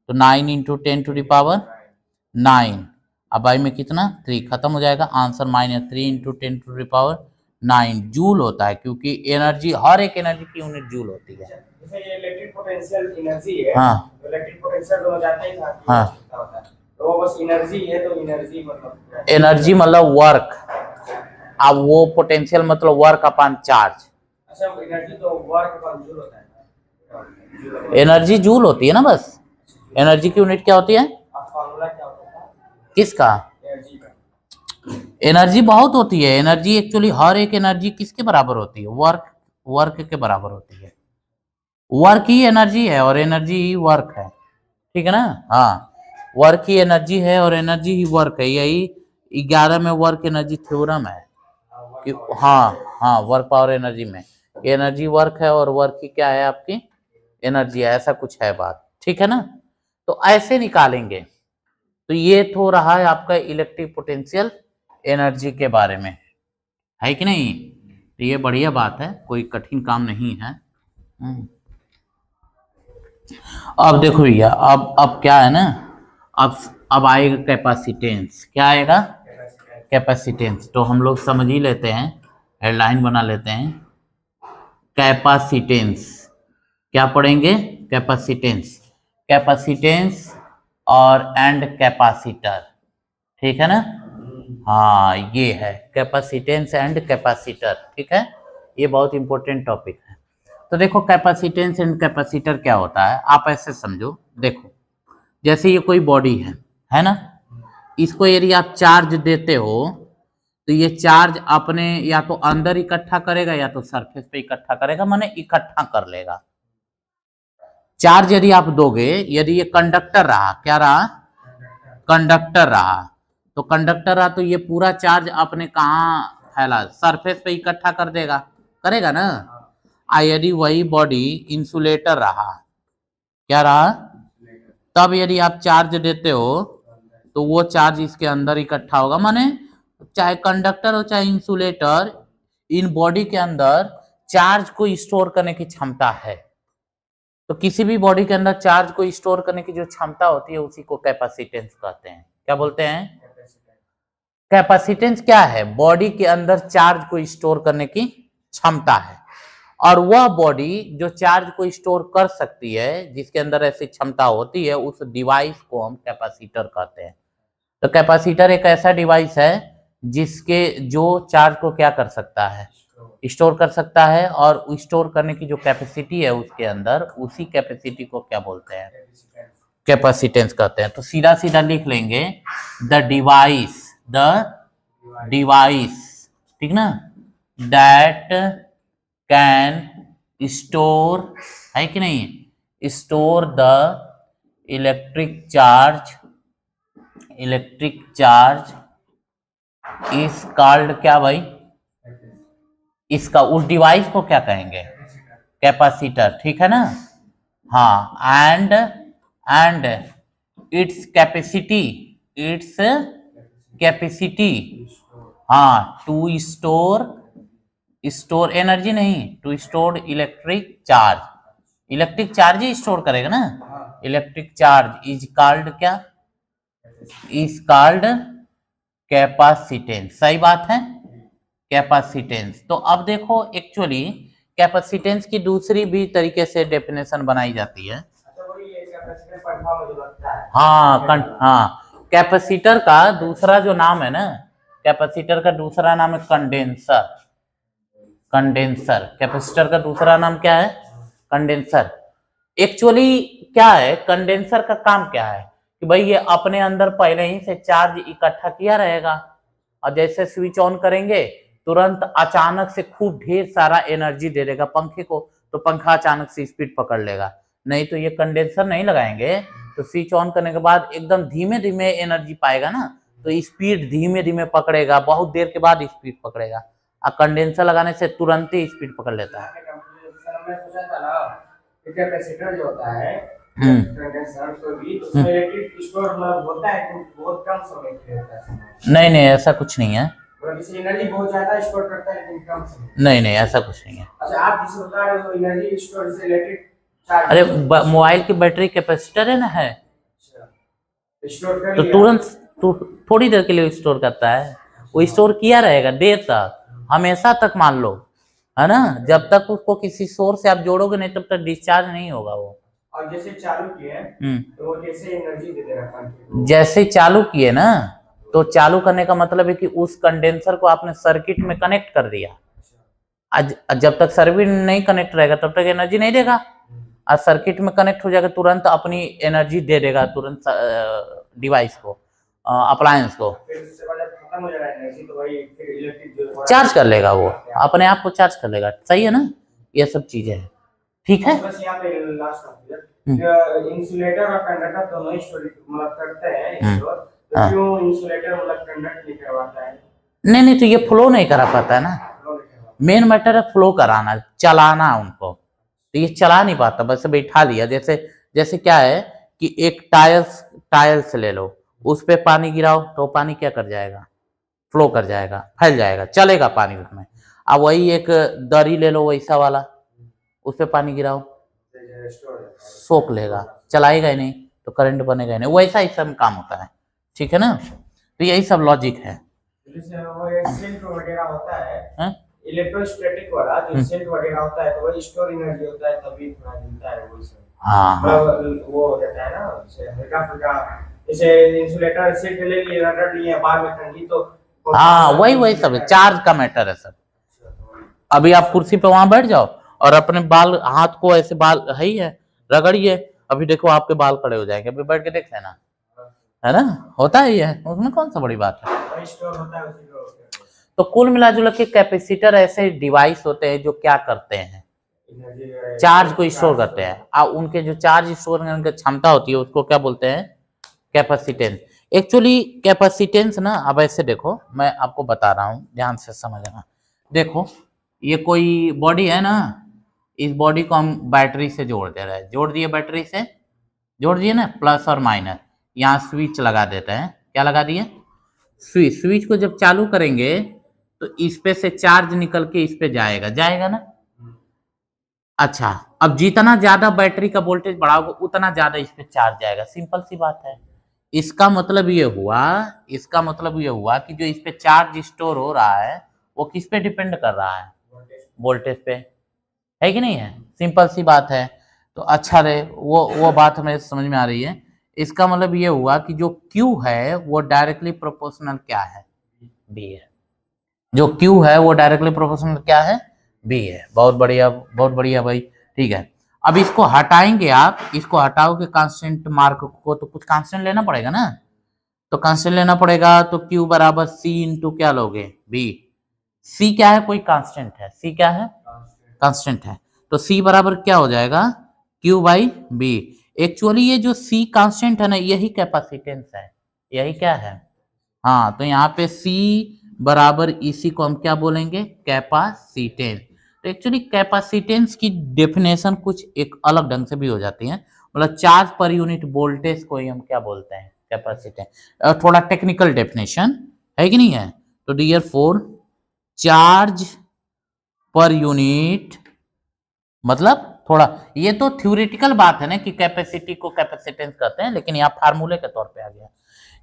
तो 9 इंटू 10⁻9, अब बाई में कितना, 3, खत्म हो जाएगा आंसर। -3 इंटू 10⁻9 जूल होता है, क्योंकि एनर्जी, हर एक एनर्जी की यूनिट जूल होती है। जैसे ये इलेक्ट्रिक पोटेंशियल एनर्जी है, हाँ, तो इलेक्ट्रिक पोटेंशियल दोनों जाते ही साथ हाँ, होता है, तो वो बस एनर्जी है, तो एनर्जी मतलब एनर्जी मतलब वर्क, अब वो पोटेंशियल मतलब वर्क अपॉन चार्ज। अच्छा, एनर्जी तो वर्क अपॉन जूल होता है, एनर्जी जूल होती है ना, बस एनर्जी की यूनिट क्या होती है, अब फार्मूला क्या होता है किसका, एनर्जी का। एनर्जी बहुत होती है। एनर्जी एक्चुअली हर एक एनर्जी किसके बराबर होती है, वर्क के बराबर होती है। वर्क ही एनर्जी है और एनर्जी ही वर्क है, ठीक है ना। हाँ, वर्क ही एनर्जी है और एनर्जी ही वर्क है, यही 11 में वर्क एनर्जी थ्योरम है कि हाँ वर्क पावर एनर्जी में एनर्जी वर्क है और वर्क की क्या है आपकी एनर्जी है, ऐसा कुछ है बात, ठीक है ना। तो ऐसे निकालेंगे। तो ये तो रहा है आपका इलेक्ट्रिक पोटेंशियल एनर्जी के बारे में, है कि नहीं। तो ये बढ़िया बात है, कोई कठिन काम नहीं है। अब देखो भैया, अब क्या है ना, अब आएगा कैपेसिटेंस। क्या आएगा? कैपेसिटेंस। तो हम लोग समझ ही लेते हैं, हेडलाइन बना लेते हैं। कैपेसिटेंस क्या पढ़ेंगे? कैपेसिटेंस, कैपेसिटेंस और एंड कैपेसिटर, ठीक है ना। हाँ ये है कैपेसिटेंस एंड कैपेसिटर, ठीक है। ये बहुत इंपॉर्टेंट टॉपिक है। तो देखो कैपेसिटेंस एंड कैपेसिटर क्या होता है, आप ऐसे समझो। देखो जैसे ये कोई बॉडी है ना, इसको यदि आप चार्ज देते हो तो ये चार्ज अपने या तो अंदर इकट्ठा करेगा या तो सरफेस पे इकट्ठा करेगा, माने इकट्ठा कर लेगा। चार्ज यदि आप दोगे, यदि ये कंडक्टर रहा, क्या रहा? कंडक्टर रहा, तो कंडक्टर रहा तो ये पूरा चार्ज अपने कहाँ फैला? सरफेस पे इकट्ठा कर देगा, करेगा ना। यदि वही बॉडी इंसुलेटर रहा, क्या रहा? तब यदि आप चार्ज देते हो तो वो चार्ज इसके अंदर इकट्ठा होगा, माने चाहे कंडक्टर हो चाहे इंसुलेटर, इन बॉडी के अंदर चार्ज को स्टोर करने की क्षमता है। तो किसी भी बॉडी के अंदर चार्ज को स्टोर करने की जो क्षमता होती है उसी को कैपेसिटेंस कहते हैं। क्या बोलते हैं? कैपेसिटेंस क्या है? बॉडी के अंदर चार्ज को स्टोर करने की क्षमता है, और वह बॉडी जो चार्ज को स्टोर कर सकती है, जिसके अंदर ऐसी क्षमता होती है, उस डिवाइस को हम कैपेसिटर कहते हैं। तो कैपेसिटर एक ऐसा डिवाइस है जिसके जो चार्ज को क्या कर सकता है? स्टोर कर सकता है, और स्टोर करने की जो कैपेसिटी है उसके अंदर, उसी कैपेसिटी को क्या बोलते हैं? कैपेसिटेंस कहते हैं। तो सीधा सीधा लिख लेंगे द डिवाइस, ठीक ना, दैट कैन स्टोर, है कि नहीं, store the electric charge is called क्या भाई? इसका उस डिवाइस को क्या कहेंगे? कैपेसिटर, ठीक है ना। हाँ, एंड इट्स कैपेसिटी, हाँ, टू स्टोर एनर्जी नहीं, टू स्टोर इलेक्ट्रिक चार्ज ही स्टोर करेगा ना। इलेक्ट्रिक चार्ज इज कॉल्ड क्या? Is called capacitance. सही बात है, कैपेसिटेंस। तो अब देखो एक्चुअली कैपेसिटेंस की दूसरी भी तरीके से डेफिनेशन बनाई जाती है। हाँ, कैपेसिटर का दूसरा जो नाम है ना, कैपेसिटर का दूसरा नाम है कंडेंसर। कैपेसिटर का दूसरा नाम क्या है? कंडेंसर। एक्चुअली क्या है कंडेंसर का काम? क्या है कि भाई ये अपने अंदर पहले ही से चार्ज इकट्ठा किया रहेगा, और जैसे स्विच ऑन करेंगे तुरंत अचानक से खूब ढेर सारा एनर्जी दे देगा पंखे को, तो पंखा अचानक से स्पीड पकड़ लेगा। नहीं तो ये कंडेंसर नहीं लगाएंगे तो स्विच ऑन करने के बाद एकदम धीमे धीमे एनर्जी पाएगा ना, तो स्पीड धीमे धीमे पकड़ेगा, बहुत देर के बाद स्पीड पकड़ेगा। और कंडेंसर लगाने से तुरंत ही स्पीड पकड़ लेता है। कैपेसिटर जो होता है कंडेंसर तो भी उसमें इलेक्ट्रिक स्टोर होता है, बहुत कम समय के लिए होता है। नहीं ऐसा कुछ नहीं है, एनर्जी बहुत ज्यादा स्टोर करता है लेकिन कम समय। नहीं ऐसा कुछ नहीं है। अच्छा, आप जिस बता रहे हो एनर्जी स्टोर से इलेक्ट्रिक चार्ज, अरे मोबाइल की बैटरी कैपेसिटर है ना, है स्टोर कर तो तुरंत थोड़ी देर के लिए स्टोर करता है, वो स्टोर किया रहेगा देर तक, हमेशा तक मान लो, है ना। जब तक उसको किसी सोर्स से आप जोड़ोगे नहीं तब तक डिस्चार्ज नहीं होगा वो। और जैसे चालू किए तो वो कैसे एनर्जी दे दे रहा है? जैसे चालू किए ना, तो चालू करने का मतलब है कि उस कंडेंसर को आपने सर्किट में कनेक्ट कर दिया। आज जब तक सर्किट नहीं कनेक्ट रहेगा तब तक एनर्जी नहीं देगा, आज सर्किट में कनेक्ट हो जाएगा तुरंत अपनी एनर्जी दे देगा, तुरंत डिवाइस को, अप्लायंस को खत्म हो जाएगा एनर्जी, तो वही फिर इलेक्ट्रिक जो चार्ज कर लेगा, वो अपने आप को चार्ज कर लेगा। सही है ना, ये सब चीजें है, ठीक है। बस यहाँ पे लास्ट इंसुलेटर और कंडक्टर दोनों ही स्टोर मतलब करते हैं स्टोर, हाँ। क्यों इंसुलेटर मतलब कंडक्ट नहीं करवाता है? नहीं तो ये फ्लो नहीं करा पाता है ना, मेन मैटर है फ्लो कराना, चलाना उनको, तो ये चला नहीं पाता, बस बैठा लिया। जैसे जैसे क्या है कि एक टाइल्स ले लो, उस पे पानी गिराओ तो पानी क्या कर जाएगा, फ्लो कर जाएगा, फैल जाएगा, चलेगा पानी उसमें। अब वही एक दरी ले लो वैसा वाला, उस पे पानी गिराओ, सोख लेगा, चलाएगा ही नहीं, तो करंट बनेगा ही नहीं। वैसा ही सब काम होता है, ठीक है ना। तो यही सब लॉजिक है। जैसे वो सिल्क वगैरह होता है, इलेक्ट्रोस्टैटिक वाला जो सिल्क वगैरह होता है, तो वो स्टोर एनर्जी होता है, तभी थोड़ा मिलता है वो सब। हाँ वो हो जाता है ना, जैसे हल्का फुल्का, जैसे इंसुलेटर सिल्क ले लिए, रगड़ लिए, बाद में ठंडी तो हाँ वही सब है, चार्ज का मैटर है सब। अभी आप कुर्सी पे वहां बैठ जाओ और अपने बाल, हाथ को ऐसे, बाल है ही है, रगड़िए, अभी देखो आपके बाल खड़े हो जाएंगे, अभी बैठ के देख लेना, है ना, होता ही है, उसमें कौन सा बड़ी बात है। तो कुल मिलाजुला के कैपेसिटर ऐसे डिवाइस होते हैं जो क्या करते हैं, चार्ज को स्टोर करते हैं। उनके जो चार्ज स्टोर करने की क्षमता होती है उसको क्या बोलते हैं, कैपेसिटेंस। एक्चुअली कैपेसिटेंस ना, अब ऐसे देखो, मैं आपको बता रहा हूँ, ध्यान से समझना। देखो ये कोई बॉडी है ना, इस बॉडी को हम बैटरी से जोड़ दे रहे हैं, जोड़ दिए बैटरी से, जोड़ दिए ना, प्लस और माइनस, यहाँ स्विच लगा देते हैं, क्या लगा दिए, स्विच को जब चालू करेंगे तो इस पे से चार्ज निकल के इस पे जाएगा ना। अच्छा, अब जितना ज्यादा बैटरी का वोल्टेज बढ़ाओगे उतना ज्यादा इस पे चार्ज जाएगा, सिंपल सी बात है। इसका मतलब ये हुआ कि जो इस पे चार्ज स्टोर हो रहा है वो किस पे डिपेंड कर रहा है, वोल्टेज पे, है कि नहीं है, सिंपल सी बात है। तो अच्छा रे, वो बात हमें समझ में आ रही है। इसका मतलब ये हुआ कि जो Q है वो डायरेक्टली प्रोपोर्शनल क्या है, B है। जो Q है वो डायरेक्टली प्रोपोर्शनल क्या है, B है। बहुत बढ़िया भाई, ठीक है। अब इसको हटाएंगे आप, इसको हटाओगे कांस्टेंट मार्क को, तो कुछ कांस्टेंट लेना पड़ेगा ना, तो कांस्टेंट लेना पड़ेगा, तो Q बराबर C इंटू क्या लोगे, B। C क्या है, कोई कांस्टेंट है, C क्या है, कांस्टेंट है, तो C बराबर क्या हो जाएगा, Q बाई B। एक्चुअली ये जो C कांस्टेंट है ना, यही कैपेसिटेंस है, यही क्या है, हाँ। तो यहाँ पे C बराबर इसी को हम क्या बोलेंगे, कैपेसिटेंस। तो एक्चुअली कैपेसिटेंस की डेफिनेशन कुछ एक अलग ढंग से भी हो जाती है, मतलब चार्ज पर यूनिट वोल्टेज को ही हम क्या बोलते हैं, कैपेसिटेंस। थोड़ा टेक्निकल डेफिनेशन है कि नहीं है। तो डियर फोर, चार्ज पर यूनिट, मतलब थोड़ा ये तो थ्योरेटिकल बात है ना कि कैपेसिटी को कैपेसिटेंस कहते हैं, लेकिन यहाँ फार्मूले के तौर पे आ गया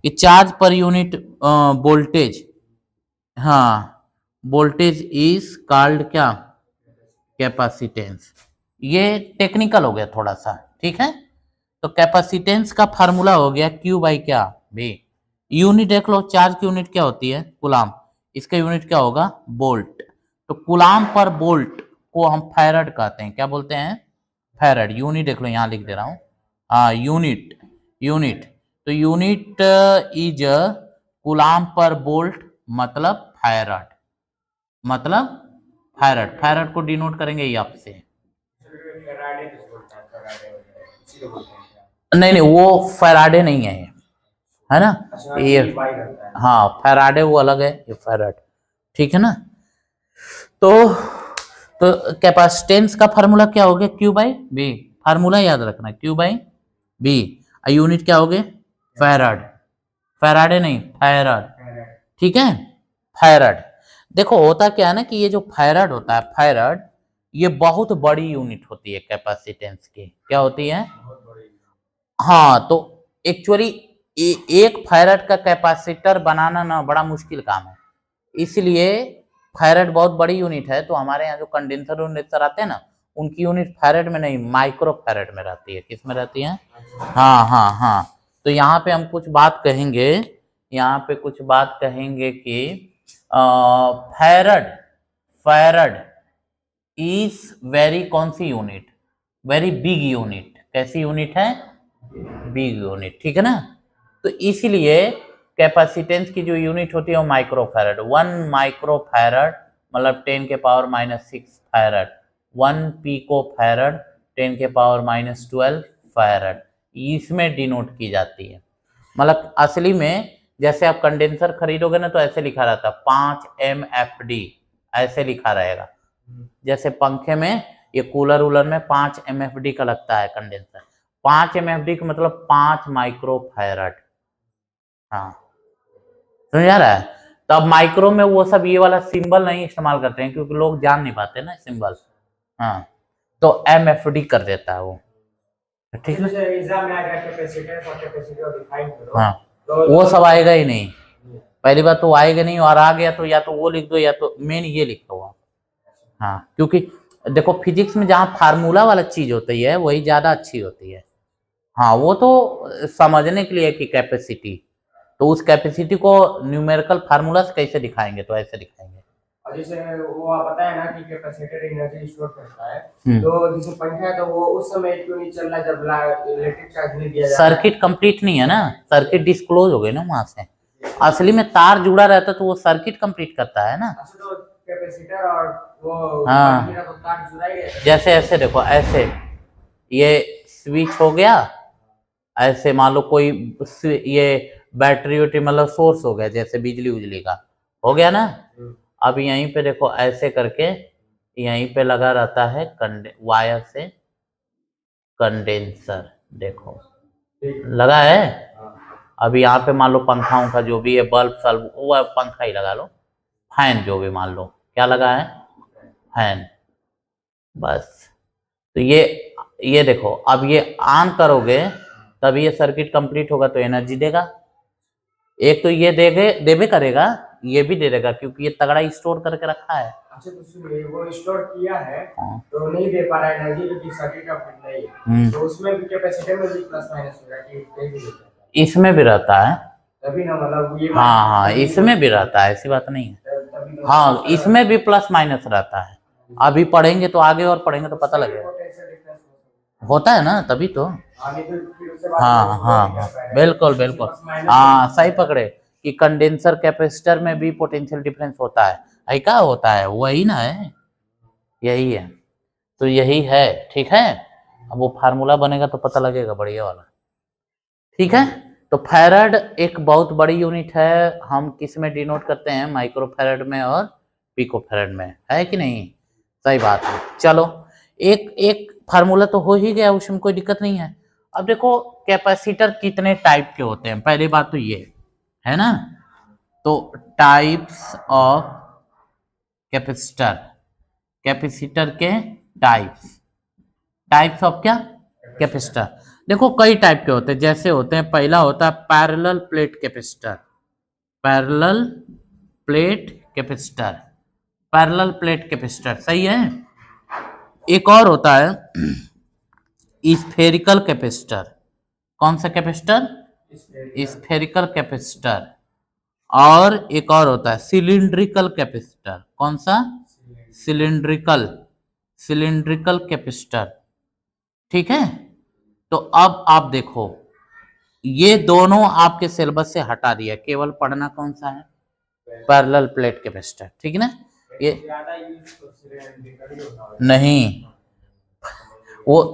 कि चार्ज पर यूनिट वोल्टेज, हाँ, वोल्टेज इज कॉल्ड क्या, कैपेसिटेंस। ये टेक्निकल हो गया थोड़ा सा, ठीक है। तो कैपेसिटेंस का फार्मूला हो गया Q बाई क्या, V। यूनिट देख लो, चार्ज की यूनिट क्या होती है, कूलाम, इसका यूनिट क्या होगा, वोल्ट। तो कूलाम पर वोल्ट को हम फैराड कहते हैं, क्या बोलते हैं, फैराड। यूनिट देख लो, यहाँ लिख दे रहा हूँ, हाँ, यूनिट। तो यूनिट इज कूलाम पर वोल्ट, मतलब फैराड को डिनोट करेंगे यहाँ से। नहीं वो फैराडे नहीं है ना, ये, हाँ, फैराडे वो अलग है, ये फैराड, ठीक है ना। तो कैपेसिटेंस का फार्मूला क्या हो गया, Q बाई B, फार्मूला याद रखना, Q बाई B। यूनिट क्या हो गए, फैराडे नहीं, फैराड, ठीक है, फैराड। देखो होता क्या है ना कि ये जो फैराड होता है, फैराड, ये बहुत बड़ी यूनिट होती है कैपेसिटेंस की, क्या होती है, हाँ। तो एक्चुअली एक फैराड का कैपेसिटर बनाना ना बड़ा मुश्किल काम है, इसलिए फैराड बहुत बड़ी यूनिट है। तो हमारे यहाँ जो कंडेंसर आते हैं ना, उनकी यूनिट फैराड में नहीं, माइक्रो फैराड में रहती है। किस में रहती है, हाँ। तो यहाँ पे हम कुछ बात कहेंगे, कि फैराड इज वेरी, कौन सी यूनिट, वेरी बिग यूनिट। कैसी यूनिट है, बिग यूनिट, ठीक है ना। तो इसीलिए कैपेसिटेंस की जो यूनिट होती है वो माइक्रोफैरड, 1 माइक्रोफैरड मतलब 10 के पावर -6 फैरड, 1 पिको फैरड 10 के पावर -12 फैरड, इसमें डिनोट की जाती है। मतलब असली में जैसे आप कंडेंसर खरीदोगे ना तो ऐसे लिखा रहता है 5 MFD, ऐसे लिखा रहेगा। जैसे पंखे में, ये कूलर वूलर में 5 MFD का लगता है कंडेंसर। 5 MFD का मतलब 5 माइक्रोफैरड। हाँ, समझ आ रहा है? तो अब माइक्रो में वो सब ये वाला सिंबल नहीं इस्तेमाल करते हैं क्योंकि लोग जान नहीं पाते ना सिंबल। हाँ, तो MFD कर देता है वो, ठीक है। एग्जाम में आएगा कैपेसिटेंस और कैपेसिटर डिफाइन करो, हाँ, तो वो सब आएगा ही नहीं। पहली बात तो आएगा नहीं, और आ गया तो या तो वो लिख दो या तो मेन ये लिख दो आप। हाँ, क्योंकि देखो फिजिक्स में जहाँ फार्मूला वाला चीज होती है वही ज्यादा अच्छी होती है। हाँ, वो तो समझने के लिए कि कैपेसिटी, तो उस कैपेसिटी को न्यूमेरिकल फार्मूला से कैसे दिखाएंगे, तो ऐसे दिखाएंगे। और जैसे वो आप बताया ना कि कैपेसिटर एनर्जी स्टोर करता है, तो जैसे पंखा है तो वो उस समय क्यों नहीं चल रहा जब इलेक्ट्रिक चार्ज नहीं दिया जाता? सर्किट कंप्लीट नहीं है ना, सर्किट डिस्क्लोज हो गई ना वहां से। असली में तार जुड़ा रहता तो वो सर्किट कंप्लीट करता है ना। अच्छा, तो कैपेसिटर और वो हाँ, पंखे का तो तार जुड़ा ही है। जैसे ऐसे देखो, ऐसे ये स्विच हो गया, ऐसे मान लो कोई ये बैटरी वैटरी मतलब सोर्स हो गया, जैसे बिजली उजली का हो गया ना। अब यहीं पे देखो ऐसे करके यहीं पे लगा रहता है वायर से कंडेंसर, देखो लगा है। अब यहाँ पे मान लो पंखाओं का जो भी है बल्ब सल्ब, वो पंखा ही लगा लो, फैन जो भी मान लो क्या लगा है, फैन। बस, तो ये देखो, अब ये ऑन करोगे तब ये सर्किट कंप्लीट होगा तो एनर्जी देगा। एक तो ये देवे करेगा, ये भी दे देगा क्योंकि ये तगड़ा स्टोर करके रखा है। अच्छा, तो सुनिए, वो स्टोर किया है तो नहीं दे पा रहा है एनर्जी क्योंकि सर्किट कंप्लीट नहीं है, तो उसमें भी कैपेसिटर में भी प्लस माइनस होगा कि कहीं भी इसमें भी रहता है तभी ना, मतलब ये हाँ, इसमें भी रहता है, ऐसी बात नहीं है। हाँ, इसमें भी प्लस माइनस रहता है। अभी पढ़ेंगे तो आगे और पढ़ेंगे तो पता लगेगा, होता है ना तभी तो। हाँ हाँ, बिल्कुल बिल्कुल, हाँ सही पकड़े कि कंडेंसर कैपेसिटर में भी पोटेंशियल डिफरेंस होता है। क्या होता है, वही ना है, यही है, तो यही है, ठीक है। अब वो फार्मूला बनेगा तो पता लगेगा बढ़िया वाला, ठीक है। तो फैराड एक बहुत बड़ी यूनिट है, हम किस में डिनोट करते हैं, माइक्रो फैराड में और पिको फैराड में, है कि नहीं? सही बात है। चलो, एक एक फार्मूला तो हो ही गया, उसमें कोई दिक्कत नहीं है। अब देखो कैपेसिटर कितने टाइप के होते हैं, पहली बात तो ये है ना, तो टाइप्स ऑफ कैपेसिटर, कैपेसिटर के टाइप्स ऑफ क्या, कैपेसिटर। देखो कई टाइप के होते हैं, जैसे होते हैं, पहला होता है parallel plate capacitor, parallel plate capacitor, parallel plate capacitor, सही है। एक और होता है स्फेरिकल कैपेसिटर, कौन सा कैपेसिटर, स्फेरिकल कैपेसिटर। और एक और होता है सिलिंड्रिकल कैपेसिटर, कौन सा, सिलिंड्रिकल, सिलिंड्रिकल कैपेसिटर, ठीक है। तो अब आप देखो, ये दोनों आपके सिलेबस से हटा दिया, केवल पढ़ना कौन सा है, पैरेलल प्लेट कैपेसिटर, ठीक है ना। ये नहीं, वो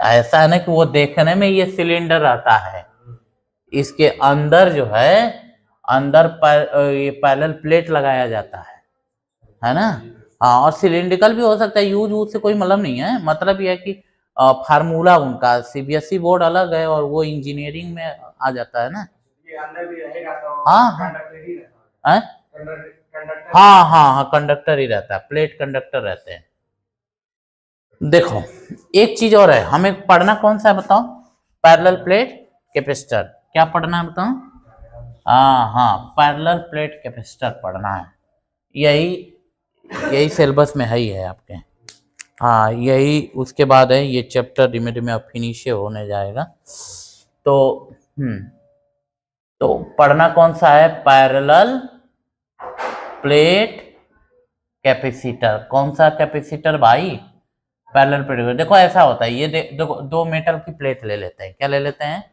ऐसा है ना कि वो देखने में ये सिलेंडर आता है, इसके अंदर जो है, अंदर ये पैरेलल प्लेट लगाया जाता है ना। हाँ, और सिलिंड्रिकल भी हो सकता है, यूज से कोई मतलब नहीं है, मतलब ये है कि फार्मूला उनका सीबीएसई बोर्ड अलग है और वो इंजीनियरिंग में आ जाता है ना। ये अंदर भी रहेगा तो हाँ कंडक्टर ही हाँ कंडक्टर, हाँ हाँ हाँ, कंडक्टर ही रहता है, प्लेट कंडक्टर रहते हैं। देखो एक चीज और है, हमें पढ़ना कौन सा है बताओ, पैरेलल प्लेट कैपेसिटर, क्या पढ़ना है बताओ, हाँ, पैरेलल प्लेट कैपेसिटर पढ़ना है, यही सिलेबस में ही है आपके। हाँ, यही उसके बाद है, ये चैप्टर धीमे धीमे अब फिनिश होने जाएगा। तो तो पढ़ना कौन सा है, पैरेलल प्लेट कैपेसिटर, कौन सा कैपेसिटर भाई, पैरेलल प्लेट। देखो ऐसा होता है, ये देखो दो मेटल की प्लेट ले लेते हैं, क्या ले लेते हैं,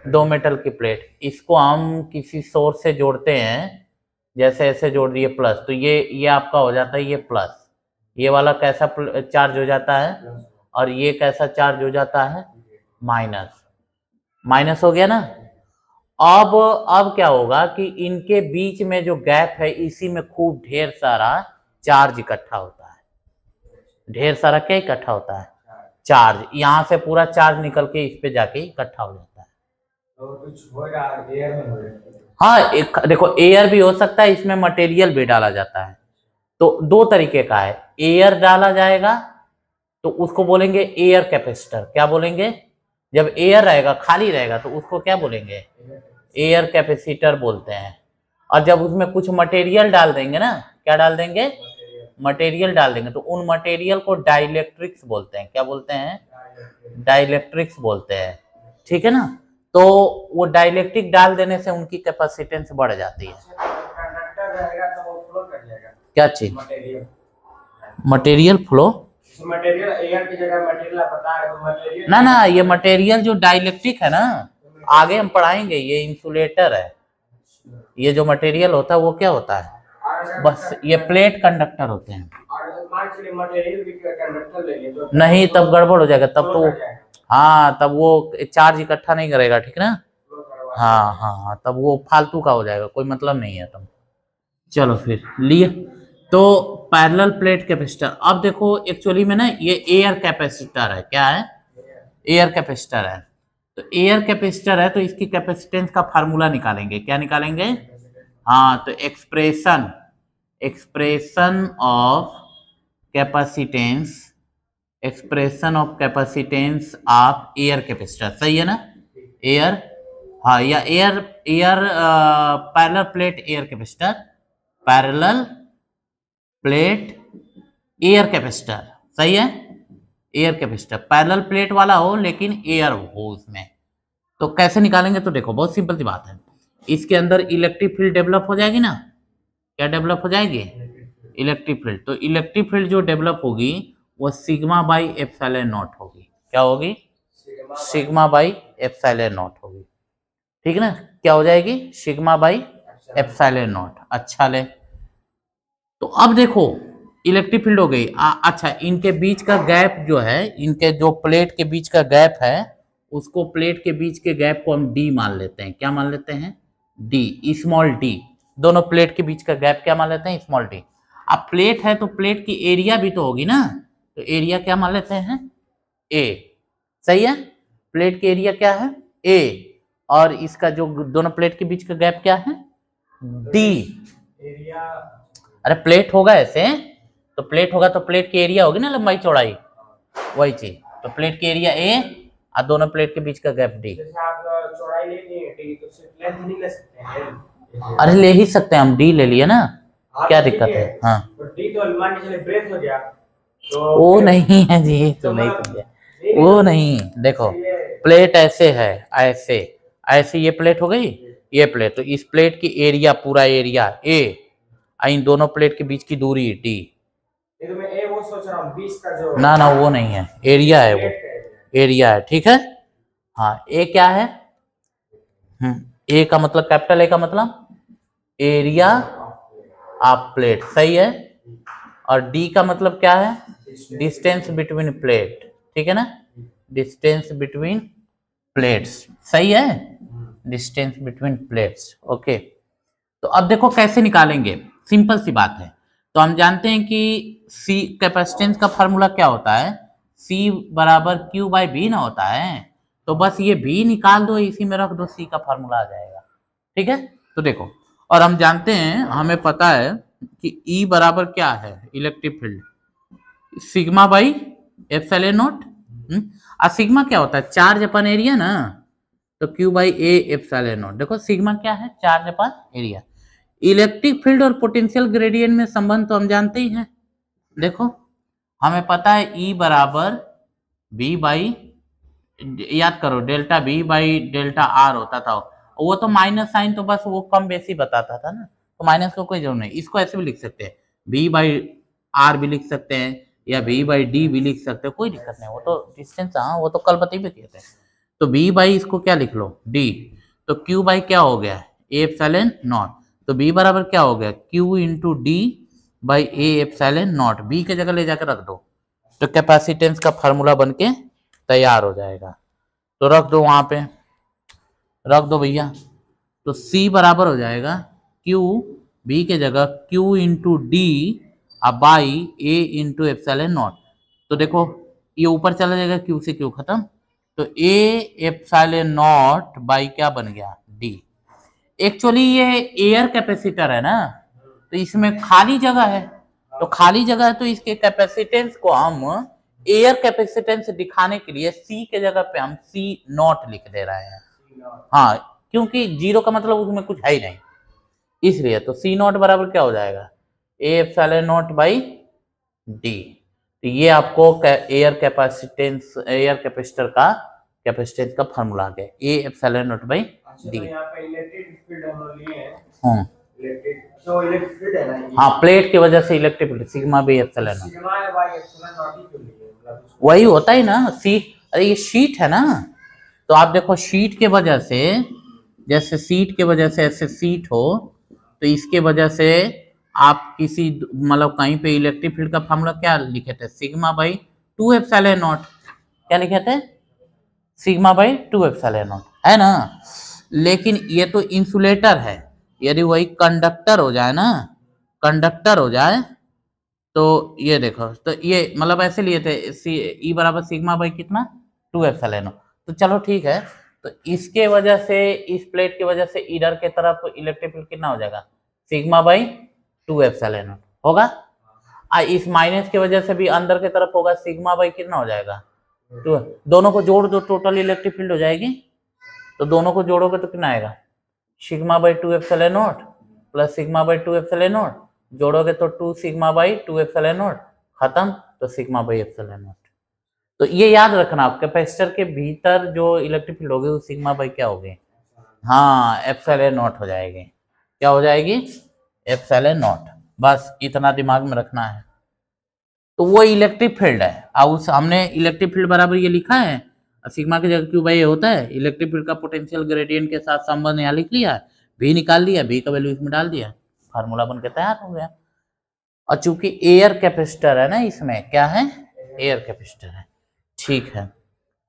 दो मेटल की प्लेट, इसको हम किसी सोर्स से जोड़ते हैं, जैसे ऐसे जोड़ दिए प्लस, तो ये आपका हो जाता है ये प्लस, ये वाला कैसा चार्ज हो जाता है, और ये कैसा चार्ज हो जाता है, माइनस, माइनस हो गया ना। अब क्या होगा कि इनके बीच में जो गैप है इसी में खूब ढेर सारा चार्ज इकट्ठा होता है। ढेर सारा क्या इकट्ठा होता है? चार्ज। यहाँ से पूरा चार्ज निकल के इस पे जाके इकट्ठा हो जाता है। तो कुछ होगा एयर में होगा। हाँ, एक देखो एयर भी हो सकता है, इसमें मटेरियल भी डाला जाता है। तो दो तरीके का है, एयर डाला जाएगा तो उसको बोलेंगे एयर कैपेसिटर। क्या बोलेंगे? जब एयर रहेगा, खाली रहेगा, तो उसको क्या बोलेंगे? एयर कैपेसिटर बोलते हैं। और जब उसमें कुछ मटेरियल डाल देंगे ना, क्या डाल देंगे? मटेरियल डाल देंगे, तो उन मटेरियल को डाइलेक्ट्रिक्स बोलते हैं। क्या बोलते हैं? डाइलेक्ट्रिक्स बोलते हैं। ठीक है ना? तो वो डाइलेक्ट्रिक डाल देने से उनकी कैपेसिटेंस बढ़ जाती है। कंडक्टर रहेगा तो वो फ्लो कर जाएगा। क्या चीज? Material. Material flow? Material air की जगह मटेरियल आप बता रहे हो, मटेरियल ना, ये मटेरियल जो डाइलेक्ट्रिक है ना, आगे हम पढ़ाएंगे, ये इंसुलेटर है। ये जो मटेरियल होता है वो क्या होता है? बस ये प्लेट कंडक्टर होते हैं। मटेरियल भी कंडक्टर लेंगे तो नहीं, तब गड़बड़ हो जाएगा, तब तो हाँ, तब वो चार्ज इकट्ठा नहीं करेगा। ठीक ना? हाँ, तब वो फालतू का हो जाएगा, कोई मतलब नहीं है तब। चलो फिर लिए तो पैरेलल प्लेट कैपेसिटर। अब देखो एक्चुअली में ना ये एयर कैपेसिटर है। क्या है? एयर कैपेसिटर है। तो एयर कैपेसिटर है तो इसकी कैपेसिटेंस का फार्मूला निकालेंगे। क्या निकालेंगे? हाँ, तो expression of capacitance of air capacitor. सही है ना? एयर, हाँ, या air parallel plate air capacitor, parallel plate air capacitor. सही है? एयर कैपेसिटर पैरेलल प्लेट वाला हो लेकिन एयर हो उसमें। तो कैसे निकालेंगे? तो देखो बहुत सिंपल सी बात है, इसके अंदर इलेक्ट्रिक फील्ड डेवलप हो जाएगी ना। क्या डेवलप हो जाएगी? Electric field. तो इलेक्ट्रिक फील्ड जो डेवलप होगी वो सिग्मा बाई एप्सिलॉन नॉट होगी। क्या होगी? सिग्मा बाई एप्सिलॉन नॉट होगी। ठीक है ना? क्या हो जाएगी? Sigma by epsilon not. अच्छा ले, तो अब देखो इलेक्ट्रिक फील्ड हो गई। अच्छा, इनके बीच का गैप जो है, इनके जो प्लेट के बीच का गैप है, उसको प्लेट के बीच के गैप को हम डी मान लेते हैं। क्या मान लेते हैं? D, small D. दोनों प्लेट के बीच का गैप क्या मान लेते हैं? Small D. अब प्लेट है तो प्लेट की एरिया भी तो होगी ना, तो एरिया क्या मान लेते हैं? ए। सही है? प्लेट की एरिया क्या है? ए। और इसका जो दोनों प्लेट के बीच का गैप क्या है? डी। एरिया, अरे प्लेट होगा ऐसे, तो प्लेट होगा तो प्लेट की एरिया होगी ना, लंबाई चौड़ाई, वही चीज। तो प्लेट की एरिया ए और दोनों प्लेट के बीच का गैप डी। जैसे आप चौड़ाई लेनी है डी तो सिर्फ लेंथ नहीं ले सकते हैं। अरे ले ही सकते हैं, हम डी ले लिए ना, क्या दिक्कत है? हाँ, तो डी तो मान के चले ब्रेथ हो गया तो वो नहीं है जी, तो नहीं समझे, वो नहीं। देखो प्लेट ऐसे है, ऐसे ऐसे ये प्लेट हो गई, ये प्लेट, तो इस प्लेट की एरिया, पूरा एरिया ए, इन दोनों प्लेट के बीच की दूरी डी। ये तो मैं ए वो सोच रहा हूँ 20 का जो, ना वो नहीं है, एरिया है, वो एरिया है। ठीक है? हाँ, ए क्या है? ए का मतलब, कैपिटल ए का मतलब एरिया ऑफ प्लेट। सही है? और डी का मतलब क्या है? Distance between plate. ठीक है ना? Distance between plates. सही है? Distance between plates. ओके, तो अब देखो कैसे निकालेंगे, सिंपल सी बात है। तो हम जानते हैं कि सी कैपेसिटेंस का फार्मूला क्या होता है? C बराबर Q बाई बी ना होता है। तो बस ये B निकाल दो, इसी में रख दो, C का फार्मूला आ जाएगा। ठीक है? तो देखो, और हम जानते हैं, हमें पता है कि E बराबर क्या है? Electric field sigma by epsilon not. और सिग्मा क्या होता है? चार्ज अपन एरिया ना, तो Q by A epsilon not. देखो सिग्मा क्या है? चार्ज अपन एरिया। इलेक्ट्रिक फील्ड और पोटेंशियल ग्रेडियंट में संबंध तो हम जानते ही हैं। देखो हमें पता है E बराबर बी बाई, याद करो, delta B by delta R होता था। वो तो माइनस साइन तो बस वो कम बेसी बताता था ना, तो माइनस को कोई जरूरत नहीं। इसको ऐसे भी लिख सकते हैं, बी बाई आर भी लिख सकते हैं, या बी बाई डी भी लिख सकते हैं, कोई दिक्कत नहीं। वो तो डिस्टेंस, हाँ वो तो कल बता भी कहते हैं। तो बी बाई इसको क्या लिख लो? डी। तो क्यू बाई क्या हो गया? A epsilon naught. तो बी बराबर क्या हो गया? Q into D by A epsilon naught. B के जगह ले जाकर रख दो, तो कैपेसिटेंस का फार्मूला बन के तैयार हो जाएगा। तो रख दो वहां पे, रख दो भैया। तो C बराबर हो जाएगा Q, B के जगह Q into D by A into epsilon naught. तो देखो ये ऊपर चला जाएगा, Q से Q खत्म, तो A एप्सिलॉन नॉट बाई क्या बन गया, D। एक्चुअली ये एयर कैपेसिटर है ना, तो इसमें खाली जगह है, तो खाली जगह है तो इसके कैपेसिटेंस को हम एयर कैपेसिटेंस दिखाने के लिए C के जगह पे हम C नॉट लिख दे रहे हैं। हाँ, क्योंकि जीरो का मतलब उसमें कुछ है ही नहीं, इसलिए तो C नॉट बराबर क्या हो जाएगा, A epsilon not by D। तो ये आपको एयर कैपेसिटर का कैपेसिटेंस का फार्मूला आ गया, A epsilon not by D। यहाँ पे इलेक्ट्रिक फील्ड हम लोग लिए हैं। हाँ, इलेक्ट्रिक फील्ड है ना, हाँ, प्लेट की वजह से electric field sigma by epsilon not, sigma है बाई एप्सिलॉन नॉट ही क्यों लिए, मतलब वही होता है ना सी। अरे ये शीट है ना, तो आप देखो शीट के वजह से, जैसे सीट के वजह से ऐसे सीट हो, तो इसके वजह से आप किसी मतलब कहीं पे इलेक्ट्रिक फील्ड का फार्मूला क्या लिखे थे, सिग्मा बाई 2 एप्सिलॉन नॉट, क्या लिखे थे, सिग्मा बाई 2 एप्सिलॉन नॉट, है ना। लेकिन ये तो इंसुलेटर है, यदि वही कंडक्टर हो जाए ना, कंडक्टर हो जाए तो ये देखो, तो ये मतलब ऐसे लिए थे ई बराबर सिग्मा बाई कितना 2 एप्सिलॉन नॉट। तो चलो ठीक है, तो इसके वजह से, इस प्लेट की वजह से इधर के तरफ इलेक्ट्रिक फील्ड कितना हो जाएगा, सिग्मा बाई 2 एप्सिलॉन नॉट होगा। इस माइनस की वजह से भी अंदर की तरफ होगा, सिग्मा बाई कितना हो जाएगा 2, दोनों को जोड़ दो टोटल इलेक्ट्रिक फील्ड हो जाएगी, तो दोनों को जोड़ोगे तो कितना आएगा, sigma by 2 epsilon naught plus sigma by 2 epsilon naught, जोड़ोगे तो 2 सिग्मा बाई 2 एप्सिलॉन नॉट, खत्म, तो सिग्मा बाई एप्सिलॉन नॉट। तो ये याद रखना, आप कैपेसिटर के भीतर जो इलेक्ट्रिक फील्ड होगी वो सिग्मा बाई क्या होगी, हाँ, एप्सिलॉन नॉट हो जाएगी, क्या हो जाएगी, एप्सिलॉन नॉट। बस इतना दिमाग में रखना है। तो वो इलेक्ट्रिक फील्ड है, अब उस हमने इलेक्ट्रिक फील्ड बराबर ये लिखा है, सिग्मा की जगह क्यू बाई होता है, इलेक्ट्रिक फील्ड का पोटेंशियल ग्रेडियंट के साथ संबंध यहाँ लिख लिया, भी निकाल लिया, भी का वैल्यू इसमें डाल दिया, फार्मूला बन के तैयार हो गया। और चूंकि एयर कैपेसिटर है ना, इसमें क्या है, एयर कैपेसिटर है, ठीक है।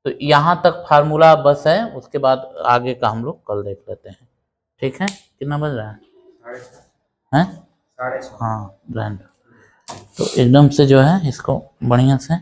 तो यहाँ तक फार्मूला बस है, उसके बाद आगे का हम लोग कल देख लेते हैं, ठीक है। कितना बज रहा है, हाँ, ब्रांड। तो एकदम से जो है इसको बढ़िया से